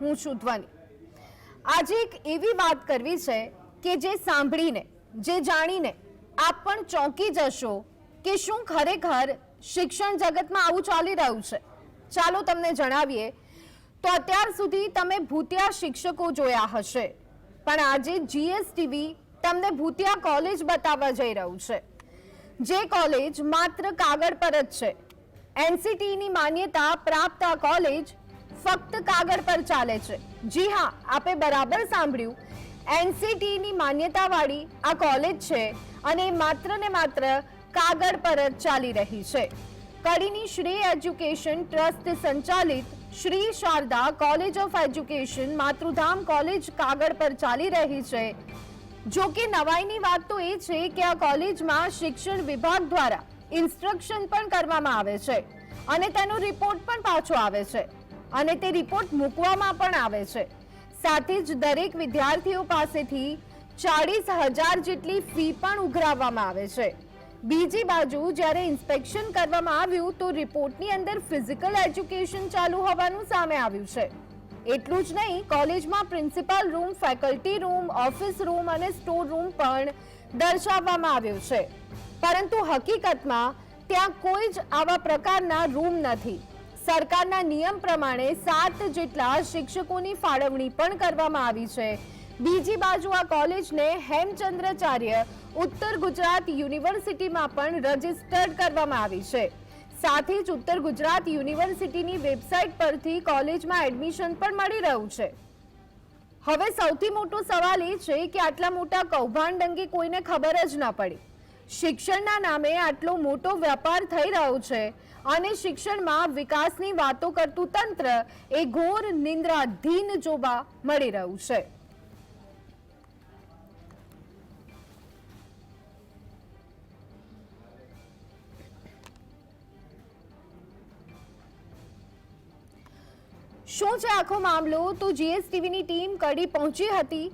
હું છું ધ્વનિ। આજે એક એવી વાત કરવી છે કે જે સાંભળીને, જે જાણીને આપ પણ ચોંકી જશો કે શું ખરેખર શિક્ષણ જગતમાં આવું ચાલી રહ્યું છે। ચાલો તમને જણાવીએ તો અત્યાર સુધી તમે ભૂતિયા શિક્ષકો જોયા હશે, પણ આજે જીએસટીવી તમને ભૂતિયા કોલેજ બતાવવા જઈ રહ્યું છે, જે કોલેજ માત્ર કાગળ પર જ છે। એનસીટીની માન્યતા પ્રાપ્ત આ કોલેજ ફક્ત કાગળ પર ચાલે છે। જી હા, આપે બરાબર સાંભળ્યું, એનસીટીની માન્યતાવાળી આ કોલેજ છે અને માત્ર ને માત્ર કાગળ પર જ ચાલી રહી છે। કડીની શ્રી એજ્યુકેશન ટ્રસ્ટ સંચાલિત Shri Sharada college of education Matrudham college કાગળ પર ચાલી રહી છે। જો કે નવાઈની વાત તો એ છે કે આ કોલેજમાં શિક્ષણ વિભાગ દ્વારા ઇન્સ્ટ્રક્શન પણ કરવામાં આવે છે અને તેનો રિપોર્ટ પણ પાછો આવે છે અને તે રિપોર્ટ મૂકવામાં પણ આવે છે। સાથે જ દરેક વિદ્યાર્થીઓ પાસેથી 40,000 જેટલી ફી પણ ઉઘરાવવામાં આવે છે। બીજી બાજુ જ્યારે ઇન્સ્પેક્શન કરવામાં આવ્યું તો રિપોર્ટની અંદર ફિઝિકલ એજ્યુકેશન ચાલુ હોવાનું સામે આવ્યું છે। એટલું જ નહીં, કોલેજમાં principal room, faculty room, office room અને સ્ટોર રૂમ પણ દર્શાવવામાં આવ્યો છે, પરંતુ હકીકતમાં ત્યાં કોઈ જ આવા પ્રકારના રૂમ નથી। સરકારના નિયમ પ્રમાણે 7 જેટલા શિક્ષકોની ફાળવણી પણ કરવામાં આવી છે। બીજી બાજુ આ કોલેજને હેમચંદ્રાચાર્ય ઉત્તર ગુજરાત યુનિવર્સિટીમાં પણ રજીસ્ટર્ડ કરવામાં આવી છે। સાથે જ ઉત્તર ગુજરાત યુનિવર્સિટીની વેબસાઇટ પરથી કોલેજમાં એડમિશન પણ મળી રહ્યું છે। હવે સૌથી મોટો સવાલ એ છે કે આટલા મોટા કૌભાંડ અંગે કોઈને ખબર જ ન પડી। શિક્ષણના નામે આટલો મોટો વેપાર થઈ રહ્યો છે અને શિક્ષણમાં વિકાસની વાતો કરતું તંત્ર એ ઘોર નિંદ્રાધીન જોવા મળી રહ્યું છે। શું છે આખો મામલો? તો જીએસટીવીની ટીમ કડી પહોંચી હતી।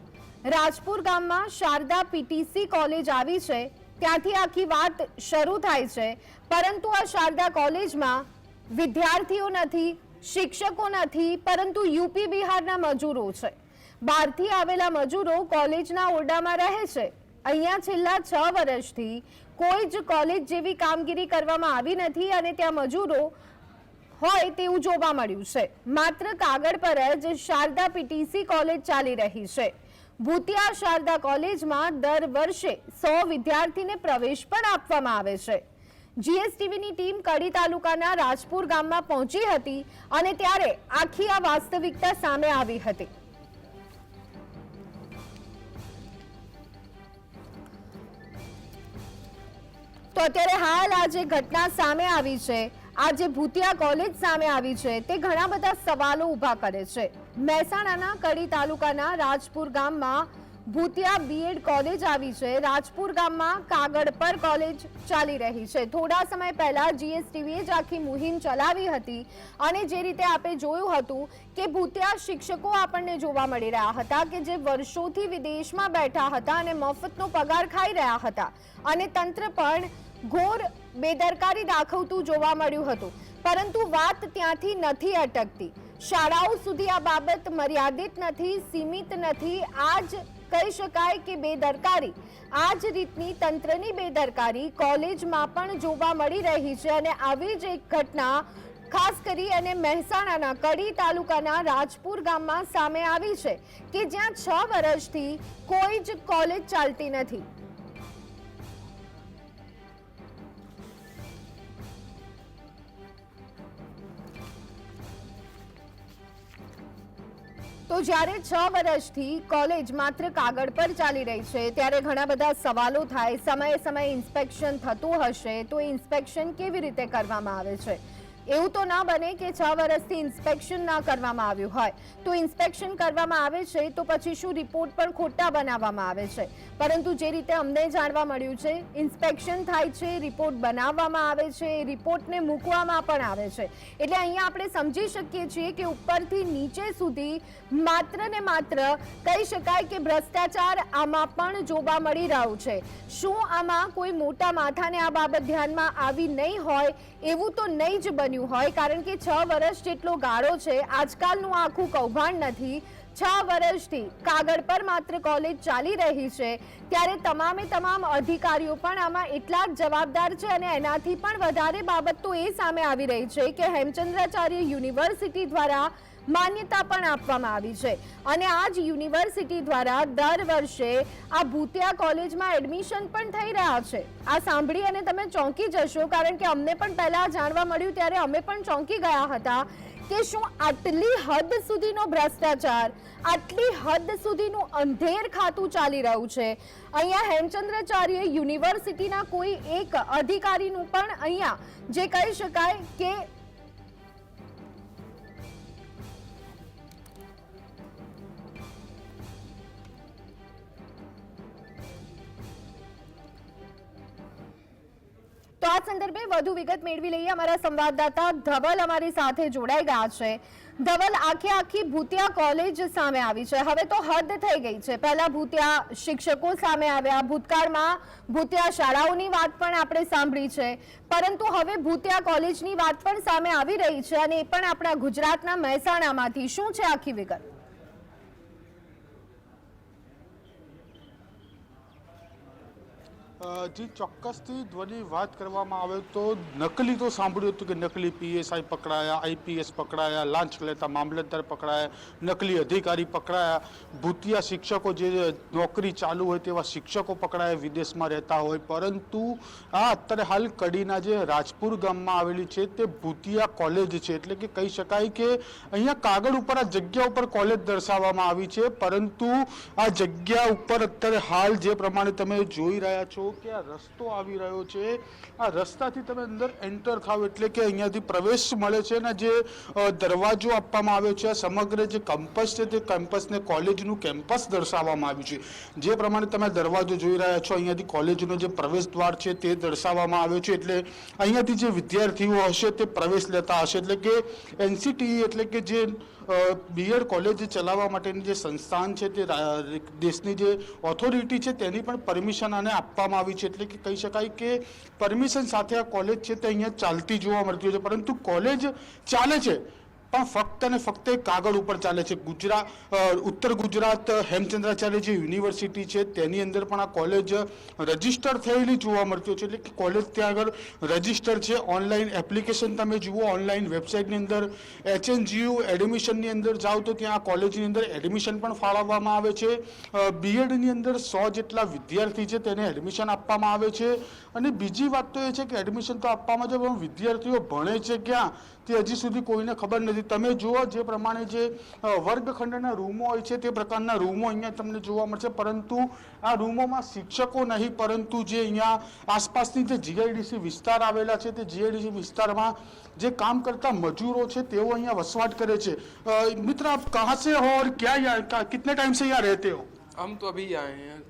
રાજપુર ગામમાં શારદા પીટીસી કોલેજ આવી છે, ત્યાંથી આખી વાત શરૂ થાય છે। પરંતુ આ શારદા કોલેજમાં વિદ્યાર્થીઓ નથી, શિક્ષકો નથી, પરંતુ યુપી બિહારના મજૂરો છે। બહારથી આવેલા મજૂરો કોલેજના ઓરડામાં રહે છે। અહીંયા છેલ્લા 6 વર્ષથી કોઈ જ કોલેજ જેવી કામગીરી કરવામાં આવી નથી અને ત્યાં મજૂરો હોય તેવું જોવા મળ્યું છે। માત્ર કાગળ પર જ શારદા પીટીસી કોલેજ ચાલી રહી છે। ભૂતિયા શારદા કોલેજમાં દર વર્ષે 100 વિદ્યાર્થીને પ્રવેશ પણ આપવામાં આવે છે। જીએસટીવીની ટીમ કડી તાલુકાના રાજપુર ગામમાં પહોંચી હતી અને ત્યારે આખી આ વાસ્તવિકતા સામે આવી હતી। તો અત્યારે હાલ આ જે ઘટના સામે આવી છે, આ જે ભૂતિયા કોલેજ સામે આવી છે, તે ઘણા બધા સવાલો ઊભા કરે છે। મહેસાણાના કડી તાલુકાના રાજપુર ગામમાં ભૂતિયા બીએડ કોલેજ આવી છે। રાજપુર ગામમાં કાગળ પર કોલેજ ચાલી રહી છે। થોડા સમય પહેલા જીએસટીવીએ જ આખી મુહિમ ચલાવી હતી અને જે રીતે આપણે જોયું હતું કે ભૂતિયા શિક્ષકો આપણને જોવા મળી રહ્યા હતા કે જે વર્ષોથી વિદેશમાં બેઠા હતા અને મફતનો પગાર ખાઈ રહ્યા હતા અને તંત્ર પણ ઘોર બેદરકારી દાખવતું જોવા મળ્યું હતું। પરંતુ વાત ત્યાંથી નથી અટકતી। શાળાઓ સુધી આ બાબત મર્યાદિત નથી, સીમિત નથી। આજ કહી શકાય કે બેદરકારી, આ જ રીતની તંત્રની બેદરકારી કોલેજમાં પણ જોવા મળી રહી છે અને આવી જ એક ઘટના ખાસ કરી અને મહેસાણાના કડી તાલુકાના રાજપુર ગામમાં સામે આવી છે કે જ્યાં 6 વર્ષથી કોઈ જ કોલેજ ચાલતી નથી। તો જ્યારે 6 વર્ષથી કોલેજ માત્ર કાગળ પર ચાલી રહી છે ત્યારે ઘણા બધા સવાલો થાય। સમયે સમયે ઇન્સ્પેક્શન થતું હશે તો ઇન્સ્પેક્શન કેવી રીતે કરવામાં આવે છે? એવું તો ના બને કે 6 વર્ષથી ઇન્સ્પેક્શન ના કરવામાં આવ્યું હોય તો ઇન્સ્પેક્શન કરવામાં આવે છે તો પછી શું રિપોર્ટ પણ ખોટા બનાવવામાં આવે છે? પરંતુ જે રીતે અમને જાણવા મળ્યું છે, ઇન્સ્પેક્શન થાય છે, રિપોર્ટ બનાવવામાં આવે છે, રિપોર્ટને મૂકવામાં પણ આવે છે। એટલે અહીંયા આપણે સમજી શકીએ છીએ કે ઉપરથી નીચે સુધી માત્ર ને માત્ર કહી શકાય કે ભ્રષ્ટાચાર આમાં પણ જોવા મળી રહ્યું છે। શું આમાં કોઈ મોટા માથાને આ બાબત ધ્યાનમાં આવી નહીં હોય એવું તો નહીં જ બન્યું બન્યું હોય, કારણ કે 6 વર્ષ જેટલો ગાળો છે, આજકાલનું આખું કૌભાંડ નથી, 6 વર્ષથી કાગળ પર માત્ર કોલેજ ચાલી રહી છે, ત્યારે તમામે તમામ અધિકારીઓ પણ આમાં એટલા જ જવાબદાર છે અને એનાથી પણ વધારે બાબત તો એ સામે આવી રહી છે કે હેમચંદ્રાચાર્ય યુનિવર્સિટી દ્વારા માન્યતા પણ આપવામાં આવી છે અને આ જ યુનિવર્સિટી દ્વારા દર વર્ષે આ ભૂતિયા કોલેજમાં એડમિશન પણ થઈ રહ્યા છે। આ સાંભળી અને તમે ચોંકી જશો, કારણ કે અમને પણ પહેલા જાણવા મળ્યું ત્યારે અમે પણ ચોંકી ગયા હતા કે શું આટલી હદ સુધીનો ભ્રષ્ટાચાર, આટલી હદ સુધીનું અંધેર ખાતું ચાલી રહ્યું છે। અહીંયા હેમચંદ્રાચાર્ય યુનિવર્સિટીના કોઈ એક અધિકારીનું પણ અહીંયા જે કહી શકાય કે તો આ સંદર્ભે વધુ વિગત મેળવી લઈએ। અમારા સંવાદદાતા ધવલ અમારી સાથે જોડાઈ ગયા છે। ધવલ, આખી ભૂતિયા કોલેજ સામે આવી છે, હવે તો હદ થઈ ગઈ છે। પહેલા ભૂતિયા શિક્ષકો સામે આવ્યા, ભૂતકાળમાં ભૂતિયા શાળાઓની વાત પણ આપણે સાંભળી છે, પરંતુ હવે ભૂતિયા કોલેજની વાત પણ સામે આવી રહી છે અને એ પણ આપણા ગુજરાતના મહેસાણામાંથી। શું છે આખી વિગત? જી ચોક્કસથી ધ્વનિ વાત કરવામાં આવે તો નકલી તો સાંભળ્યું હતું કે નકલી પીએસઆઈ પકડાયા, આઈપીએસ પકડાયા, લાંચ લેતા મામલતદાર પકડાયા, નકલી અધિકારી પકડાયા, ભૂતિયા શિક્ષકો જે નોકરી ચાલુ હોય તેવા શિક્ષકો પકડાયા વિદેશમાં રહેતા હોય, પરંતુ આ અત્યારે હાલ કડીના જે રાજપુર ગામમાં આવેલી છે તે ભૂતિયા કોલેજ છે। એટલે કે કહી શકાય કે અહીંયા કાગળ ઉપર આ જગ્યા ઉપર કોલેજ દર્શાવવામાં આવી છે, પરંતુ આ જગ્યા ઉપર અત્યારે હાલ જે પ્રમાણે તમે જોઈ રહ્યા છો કે આ રસ્તો આવી રહ્યો છે, આ રસ્તાથી તમે અંદર એન્ટર થાવ એટલે કે અહીંયાથી પ્રવેશ મળે છે અને જે દરવાજો આપવામાં આવ્યો છે, સમગ્ર જે કેમ્પસ છે તે કેમ્પસને કોલેજનું કેમ્પસ દર્શાવવામાં આવ્યું છે। જે પ્રમાણે તમે દરવાજો જોઈ રહ્યા છો, અહીંયાથી કોલેજનો જે પ્રવેશ દ્વાર છે તે દર્શાવવામાં આવ્યો છે, એટલે અહીંયાથી જે વિદ્યાર્થીઓ હશે તે પ્રવેશ લેતા હશે। એટલે કે એનસીટી એટલે કે જે બીએડ કોલેજ ચલાવવા માટેની જે સંસ્થાન છે તે દેશની જે ઓથોરિટી છે તેની પણ પરમિશન આને આપવામાં આવી છે। એટલે કે કહી શકાય કે પરમિશન સાથે આ કોલેજ છે તે અહીંયા ચાલતી જોવા મળતી હોય છે, પરંતુ કોલેજ ચાલે છે પણ ફક્ત ને ફક્ત કાગળ ઉપર ચાલે છે। ઉત્તર ગુજરાત હેમચંદ્રાચાર્ય જે યુનિવર્સિટી છે તેની અંદર પણ આ કોલેજ રજીસ્ટર થયેલી જોવા મળતી છે, એટલે કે કોલેજ ત્યાં આગળ રજીસ્ટર છે। ઓનલાઈન એપ્લિકેશન તમે જુઓ, ઓનલાઈન વેબસાઇટની અંદર HNGU એડમિશનની અંદર જાઓ તો ત્યાં આ કોલેજની અંદર એડમિશન પણ ફાળવવામાં આવે છે। બીએડની અંદર 100 જેટલા વિદ્યાર્થી છે તેને એડમિશન આપવામાં આવે છે અને બીજી વાત તો એ છે કે એડમિશન તો આપવામાં છે પણ વિદ્યાર્થીઓ ભણે છે ક્યાં તે હજી સુધી કોઈને ખબર નથી। તમે જુઓ જે પ્રમાણે જે વર્ગખંડના રૂમો હોય છે તે પ્રકારના રૂમો અહીંયા તમને જોવા મળશે, પરંતુ આ રૂમોમાં શિક્ષકો નહીં, પરંતુ જે અહીંયા આસપાસની જે જીઆઈડીસી વિસ્તાર આવેલા છે તે જીઆઈડીસી વિસ્તારમાં જે કામ કરતા મજૂરો છે તેઓ અહીંયા વસવાટ કરે છે। મિત્ર, આપ કહાં સે હો और क्या कितने टाइम से यहाँ रहते हो? हम तो अभी आए हैं।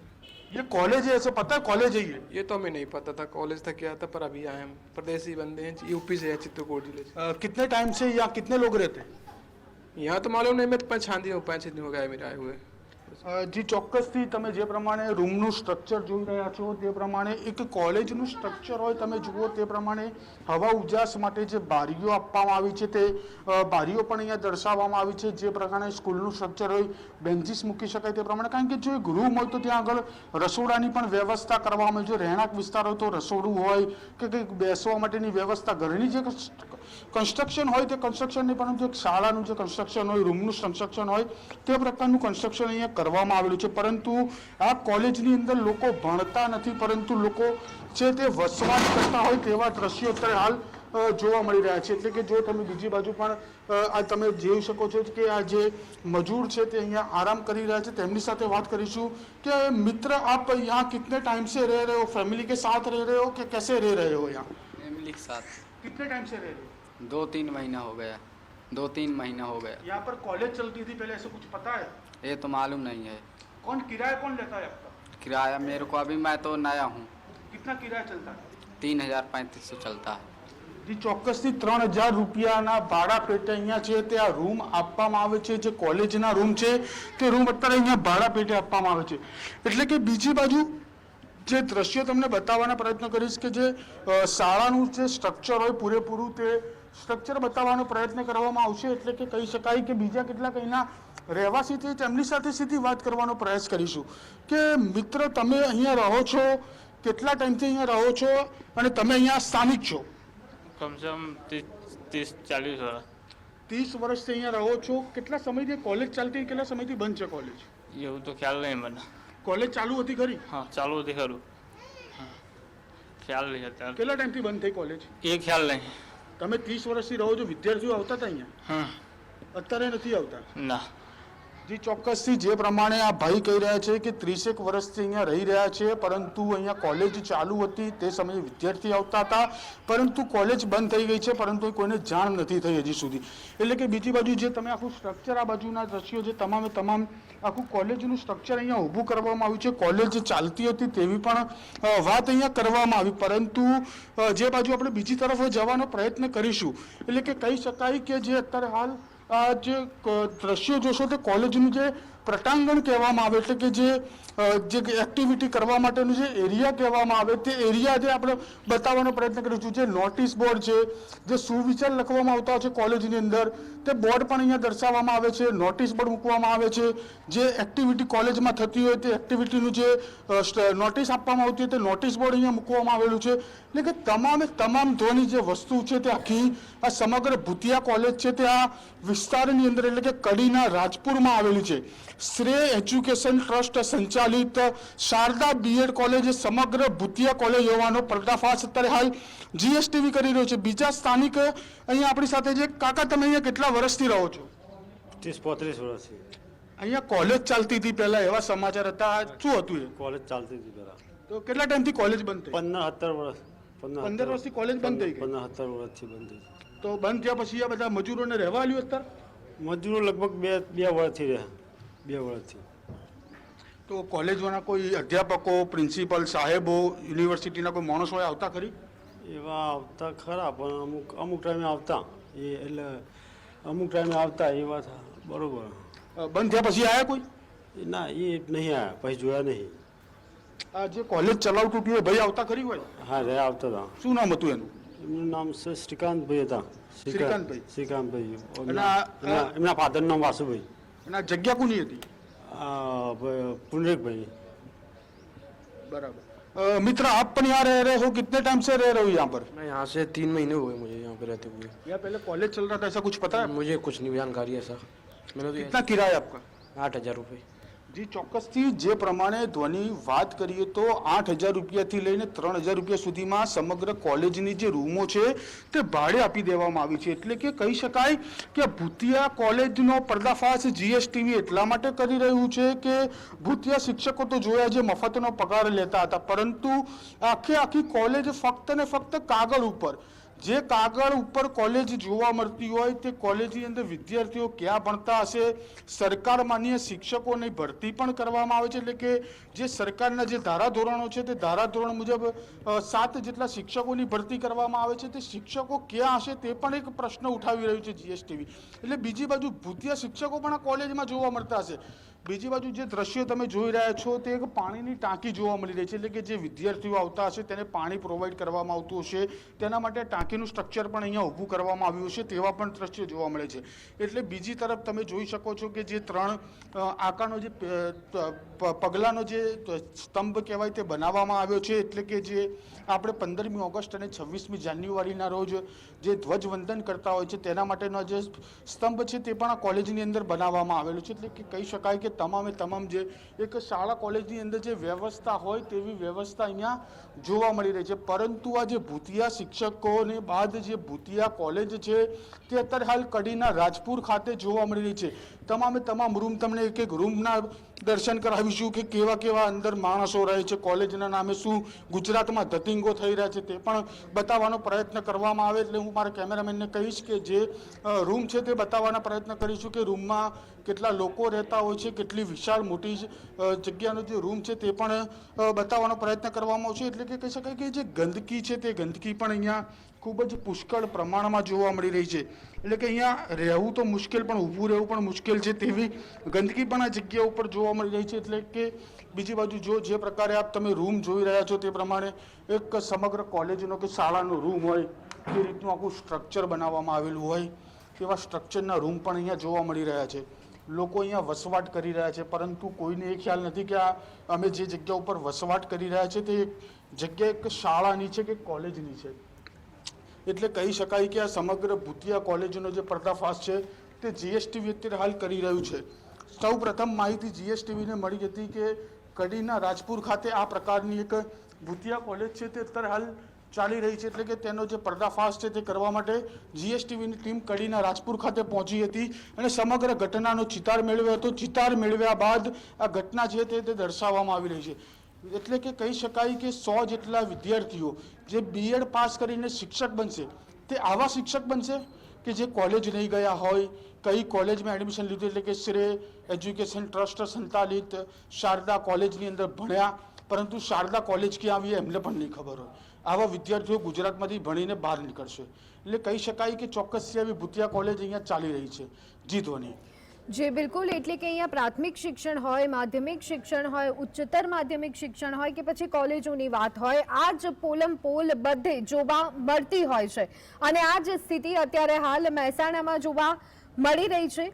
ये कॉलेज है, ऐसा पता है कॉलेज है ये तो हमें नहीं पता था कॉलेज था क्या था, पर अभी आए हम। प्रदेशी बंदे हैं, यूपी से है, चित्रकूट जिले से। कितने टाइम से यहाँ कितने लोग रहते हैं? यहाँ तो मालूम नहीं, मैं तो 5-6 दिन हो गया मेरे आए हुए। જી ચોક્કસથી તમે જે પ્રમાણે રૂમનું સ્ટ્રક્ચર જોઈ રહ્યા છો તે પ્રમાણે એક કોલેજનું સ્ટ્રક્ચર હોય તમે જુઓ તે પ્રમાણે હવા ઉજાસ માટે જે બારીઓ આપવામાં આવી છે તે બારીઓ પણ અહીંયા દર્શાવવામાં આવી છે। જે પ્રકારે સ્કૂલનું સ્ટ્રક્ચર હોય, બેન્ચીસ મૂકી શકાય તે પ્રમાણે, કારણ કે જો એક રૂમ હોય તો ત્યાં આગળ રસોડાની પણ વ્યવસ્થા કરવામાં આવે છે। રહેણાંક વિસ્તાર હોય તો રસોડું હોય કે કંઈક બેસવા માટેની વ્યવસ્થા, ઘરની જે કન્સ્ટ્રક્શન હોય તે કન્સ્ટ્રક્શન નહીં, પરંતુ એક શાળાનું જે કન્સ્ટ્રક્શન હોય, રૂમનું કન્સ્ટ્રક્શન હોય તે પ્રકારનું કન્સ્ટ્રક્શન અહીંયા કરવામાં આવેલું છે। પરંતુ આ કોલેજની અંદર લોકો ભણતા નથી, પરંતુ લોકો છે તે વસવાટ કરતા હોય તેવા દ્રશ્યો અત્યારે હાલ જોવા મળી રહ્યા છે। એટલે કે જો તમે બીજી બાજુ પણ આ તમે જોઈ શકો છો કે આ જે મજૂર છે તે અહીંયા આરામ કરી રહ્યા છે, તેમની સાથે વાત કરીશું કે મિત્ર આપ यहाँ कितने टाइम से रह रहे हो? फैमिली के साथ रह रहे हो कि कैसे रह रहे हो यहाँ? फैमिली के साथ। कितने टाइम से रह रहे हो? 2-3 महीना हो गया। 2-3 महीना हो गया। यहाँ पर कॉलेज चलती थी पहले, ऐसा कुछ पता है? ये तो मालूम नहीं है। कौन किराया कौन लेता है आपका? किराया मेरे को अभी, मैं तो नया हूँ। कितना किराया चलता है? 3035 चलता है। जी ચોક્કસથી 3000 રૂપિયાના ભાડા પેટે અહીંયા છે તે આ રૂમ આપવામાં આવે છે। જે કોલેજના રૂમ છે તે રૂમ અત્યારે અહીંયા ભાડા પેટે આપવામાં આવે છે। એટલે કે બીજી બાજુ જે દ્રશ્યો તમને બતાવવાના પ્રયત્ન કરીશ કે જે શાળાનું જે સ્ટ્રક્ચર હોય પૂરેપૂરું તે સ્ટ્રક્ચર બતાવવાનો પ્રયત્ન કરવામાં આવશે, એટલે કે કહી શકાય કે બીજા કેટલાક અહીંના રહેવાસી છે તેમની સાથે સીધી વાત કરવાનો પ્રયાસ કરીશું કે મિત્ર, તમે અહીંયા રહો છો, કેટલા ટાઈમથી અહીંયા રહો છો અને તમે અહીંયા સ્થાનિક છો? कम से कम 30-40 વર્ષ 30 વર્ષથી અહીંયા રહો છો. કેટલા સમયથી કોલેજ ચાલતી, કેટલા સમયથી બંધ છે કોલેજ? એવું તો ખ્યાલ નહીં મને. કોલેજ ચાલુ હતી ખરી? હા, ચાલુ હતી ખરું. ખ્યાલ નહીં અત્યારે. કેટલા ટાઈમથી બંધ થઈ કોલેજ? એ ખ્યાલ નહીં. તમે 30 વર્ષથી રહો છો, વિદ્યાર્થીઓ આવતા હતા અહીંયા? હા. અત્યારે નથી આવતા? ના. જી ચોક્કસથી જે પ્રમાણે આ ભાઈ કહી રહ્યા છે કે 30 વર્ષથી અહીંયા રહી રહ્યા છે, પરંતુ અહીંયા કોલેજ ચાલુ હતી તે સમયે વિદ્યાર્થી આવતા હતા, પરંતુ કોલેજ બંધ થઈ ગઈ છે, પરંતુ કોઈને જાણ નથી થઈ હજી સુધી. એટલે કે બીજી બાજુ જે તમે આખું સ્ટ્રક્ચર, આ બાજુના દ્રશ્યો જે તમામ આખું કોલેજનું સ્ટ્રક્ચર અહીંયા ઊભું કરવામાં આવ્યું છે, કોલેજ ચાલતી હતી તેવી પણ વાત અહીંયા કરવામાં આવી, પરંતુ જે બાજુ આપણે બીજી તરફ જવાનો પ્રયત્ન કરીશું, એટલે કે કહી શકાય કે જે અત્યારે હાલ આ જે દ્રશ્યો જોશો તે કોલેજનું જે પ્રટાંગણ કહેવામાં આવે, એટલે કે જે એક્ટિવિટી કરવા માટેનું જે એરિયા કહેવામાં આવે તે એરિયા જે આપણે બતાવવાનો પ્રયત્ન કરીશું. જે નોટિસ બોર્ડ છે, જે સુવિચાર લખવામાં આવતા હોય છે કોલેજની અંદર, તે બોર્ડ પણ અહીંયા દર્શાવવામાં આવે છે, નોટિસ બોર્ડ મૂકવામાં આવે છે, જે એક્ટિવિટી કોલેજમાં થતી હોય તે એક્ટિવિટીનું જે નોટિસ આપવામાં આવતી હોય તે નોટિસ બોર્ડ અહીંયા મૂકવામાં આવેલું છે. એટલે કે તમામ ધોરણની જે વસ્તુ છે તે આખી આ સમગ્ર ભૂતિયા કોલેજ છે તે આ વિસ્તારની અંદર, એટલે કે કડીના રાજપુરમાં આવેલી છે. શ્રેય એજ્યુકેશન ટ્રસ્ટ સંચાલિત શારદા બીએડ કોલેજ સમગ્ર ભૂતિયા કોલેજ હોવાનો પર્દાફાશ અત્યારે હાલ જીએસટીવી કરી રહ્યો છે. બીજા સ્થાનિક અહીંયા આપણી સાથે જે કાકા, તમે અહીંયા કેટલા વર્ષથી રહો છો? 30-35 વર્ષથી અહીંયા કોલેજ ચાલતી હતી પહેલા, એવા સમાચાર હતા, શું હતું એ? કોલેજ ચાલતી હતી પહેલા. તો કેટલા ટાઈમથી કોલેજ બંધ થઈ? 15-17 વર્ષ. 15 વર્ષથી કોલેજ બંધ થઈ ગઈ? 15-17 વર્ષથી બંધ થઈ. તો બંધ થયા પછી આ બધા મજૂરોને રહેવા આવ્યું અત્યારે? મજૂરો લગભગ બે વર્ષથી રહ્યા. 2 વર્ષથી. તો કોલેજવાળા કોઈ અધ્યાપકો, પ્રિન્સિપલ સાહેબો, યુનિવર્સિટીના કોઈ માણસો આવતા ખરી? એવા આવતા ખરા, પણ અમુક ટાઈમે આવતા, એ એટલે અમુક ટાઈમે આવતા એ વાત બરોબર. બંધ થયા પછી આવ્યા કોઈ? ના, એ નહીં આવ્યા, પછી જોયા નહીં. આ જે કોલેજ ચલાવતું હતું એ ભાઈ આવતા ખરી હોય? હા, રહ્યા આવતા હતા. શું નામ હતું એનું? એમનું નામ શ્રીકાંતભાઈ હતા. શ્રીકાંતભાઈ. શ્રીકાંતભાઈ. અને એમના ફાધરનું નામ વાસુભાઈ. અને આ જગ્યા કોની હતી? पुंडरीक भाई. बराबर. मित्र, आप पण यहाँ रह रहे हो, कितने टाइम से रह रहे हो यहाँ पर? मैं यहाँ से 3 महीने हुए मुझे यहाँ पे रहते हुए. यहाँ पहले कॉलेज चल रहा था, ऐसा कुछ पता है? मुझे कुछ नहीं जानकारी है सर. मैंने तो कितना किराया आपका? 8,000 रुपये. જી ચોક્કસથી જે પ્રમાણે ધ્વની વાત કરીએ તો 8,000 રૂપિયાથી લઈને 3,000 રૂપિયા સુધીમાં સમગ્ર કોલેજની જે રૂમો છે તે ભાડે આપી દેવામાં આવી છે. એટલે કે કહી શકાય કે ભૂતિયા કોલેજનો પર્દાફાશ જીએસટીવી એટલા માટે કરી રહ્યું છે કે ભૂતિયા શિક્ષકો તો જોયા જે મફતનો પગાર લેતા હતા, પરંતુ આખી કોલેજ ફક્ત ને ફક્ત કાગળ ઉપર, જે કાગળ ઉપર કોલેજ જોવા મળતી હોય તે કોલેજની અંદર વિદ્યાર્થીઓ ક્યાં ભણતા હશે, સરકાર માન્ય શિક્ષકોની ભરતી પણ કરવામાં આવે છે. એટલે કે જે સરકારના જે ધારાધોરણો છે તે ધારાધોરણ મુજબ 7 જેટલા શિક્ષકોની ભરતી કરવામાં આવે છે, તે શિક્ષકો ક્યાં હશે તે પણ એક પ્રશ્ન ઉઠાવી રહ્યું છે જીએસટીવી. એટલે બીજી બાજુ ભૂતિયા શિક્ષકો પણ આ કોલેજમાં જોવા મળતા હશે. બીજી બાજુ જે દ્રશ્યો તમે જોઈ રહ્યા છો તે એક પાણીની ટાંકી જોવા મળી રહી છે, એટલે કે જે વિદ્યાર્થીઓ આવતા હશે તેને પાણી પ્રોવાઈડ કરવામાં આવતું હશે, તેના માટે ટાંકીનું સ્ટ્રક્ચર પણ અહીંયા ઊભું કરવામાં આવ્યું છે, તેવા પણ દ્રશ્યો જોવા મળે છે. એટલે બીજી તરફ તમે જોઈ શકો છો કે જે 3 આકારનો જે પગલાનો જે સ્તંભ કહેવાય તે બનાવવામાં આવ્યો છે. એટલે કે જે આપણે 15મી ઓગસ્ટ અને 26મી જાન્યુઆરીના રોજ જે ધ્વજવંદન કરતા હોય છે તેના માટેનો જે સ્તંભ છે તે પણ આ કોલેજની અંદર બનાવવામાં આવેલું છે. એટલે કે કહી શકાય કે તમામ જે એક શાળા કોલેજની અંદર જે વ્યવસ્થા હોય તેવી વ્યવસ્થા અહીંયા જોવા મળી રહી છે. પરંતુ આ જે ભૂતિયા શિક્ષકોને બાદ જે ભૂતિયા કોલેજ છે તે અત્યારે હાલ કડીના રાજપુર ખાતે જોવા મળી રહી છે. તમામ રૂમ, તમને એક રૂમના દર્શન કરાવીશું કે કેવા અંદર માણસો રહે છે, કોલેજના નામે શું ગુજરાતમાં ધતિંગો થઈ રહ્યા છે તે પણ બતાવવાનો પ્રયત્ન કરવામાં આવે. એટલે હું મારા કેમેરામેનને કહીશ કે જે રૂમ છે તે બતાવવાના પ્રયત્ન કરીશું કે રૂમમાં કેટલા લોકો રહેતા હોય છે, કેટલી વિશાળ મોટી જગ્યાનો જે રૂમ છે તે પણ બતાવવાનો પ્રયત્ન કરવામાં આવશે. એટલે કે કહી શકાય કે જે ગંદકી છે તે ગંદકી પણ અહીંયા ખૂબ જ પુષ્કળ પ્રમાણમાં જોવા મળી રહી છે. એટલે કે અહીંયા રહેવું તો મુશ્કેલ, પણ ઊભું રહેવું પણ મુશ્કેલ છે તેવી ગંદકી પણ આ જગ્યા ઉપર જોવા મળી રહી છે. એટલે કે બીજી બાજુ જે પ્રકારે તમે રૂમ જોઈ રહ્યા છો તે પ્રમાણે એક સમગ્ર કોલેજનો કે શાળાનો રૂમ હોય જે રીતનું આખું સ્ટ્રક્ચર બનાવવામાં આવેલું હોય તેવા સ્ટ્રક્ચરના રૂમ પણ અહીંયા જોવા મળી રહ્યા છે. લોકો અહીંયા વસવાટ કરી રહ્યા છે, પરંતુ કોઈને એ ખ્યાલ નથી કે આ અમે જે જગ્યા ઉપર વસવાટ કરી રહ્યા છે તે જગ્યા એક શાળાની છે કે કોલેજની છે. એટલે કહી શકાય કે આ સમગ્ર ભૂતિયા કોલેજનો જે પર્દાફાશ છે તે જીએસટીવી અત્યારે હાલ કરી રહ્યું છે. સૌ પ્રથમ માહિતી જીએસટીવીને મળી હતી કે કડીના રાજપુર ખાતે આ પ્રકારની એક ભૂતિયા કોલેજ છે તે અત્યારે હાલ ચાલી રહી છે. એટલે કે તેનો જે પર્દાફાશ છે તે કરવા માટે જીએસટીવીની ટીમ કડીના રાજપુર ખાતે પહોંચી હતી અને સમગ્ર ઘટનાનો ચિતાર મેળવ્યો હતો. ચિતાર મેળવ્યા બાદ આ ઘટના છે તે દર્શાવવામાં આવી રહી છે. એટલે કે કહી શકાય કે 100 જેટલા વિદ્યાર્થીઓ જે બીએડ પાસ કરીને શિક્ષક બનશે તે આવા શિક્ષક બનશે કે જે કોલેજ નહીં ગયા હોય, કઈ કોલેજમાં એડમિશન લીધું, એટલે કે શ્રેય એજ્યુકેશન ટ્રસ્ટ સંચાલિત શારદા કોલેજની અંદર ભણ્યા, પરંતુ શારદા કોલેજ ક્યાં આવી એમને પણ નહીં ખબર હોય. આવા વિદ્યાર્થીઓ ગુજરાતમાંથી ભણીને બહાર નીકળશે. એટલે કહી શકાય કે ચોક્કસ આવી ભૂતિયા કોલેજ અહીંયા ચાલી રહી છે. જી ધ્વની. જી બિલકુલ, એટલે કે અહીંયા પ્રાથમિક શિક્ષણ હોય, માધ્યમિક શિક્ષણ હોય, ઉચ્ચતર માધ્યમિક શિક્ષણ હોય કે પછી કોલેજોની વાત હોય, આ જ પોલમ પોલ બધે જોવા મળતી હોય છે. અને આ જ સ્થિતિ અત્યારે હાલ મહેસાણામાં જોવા મળી રહી છે.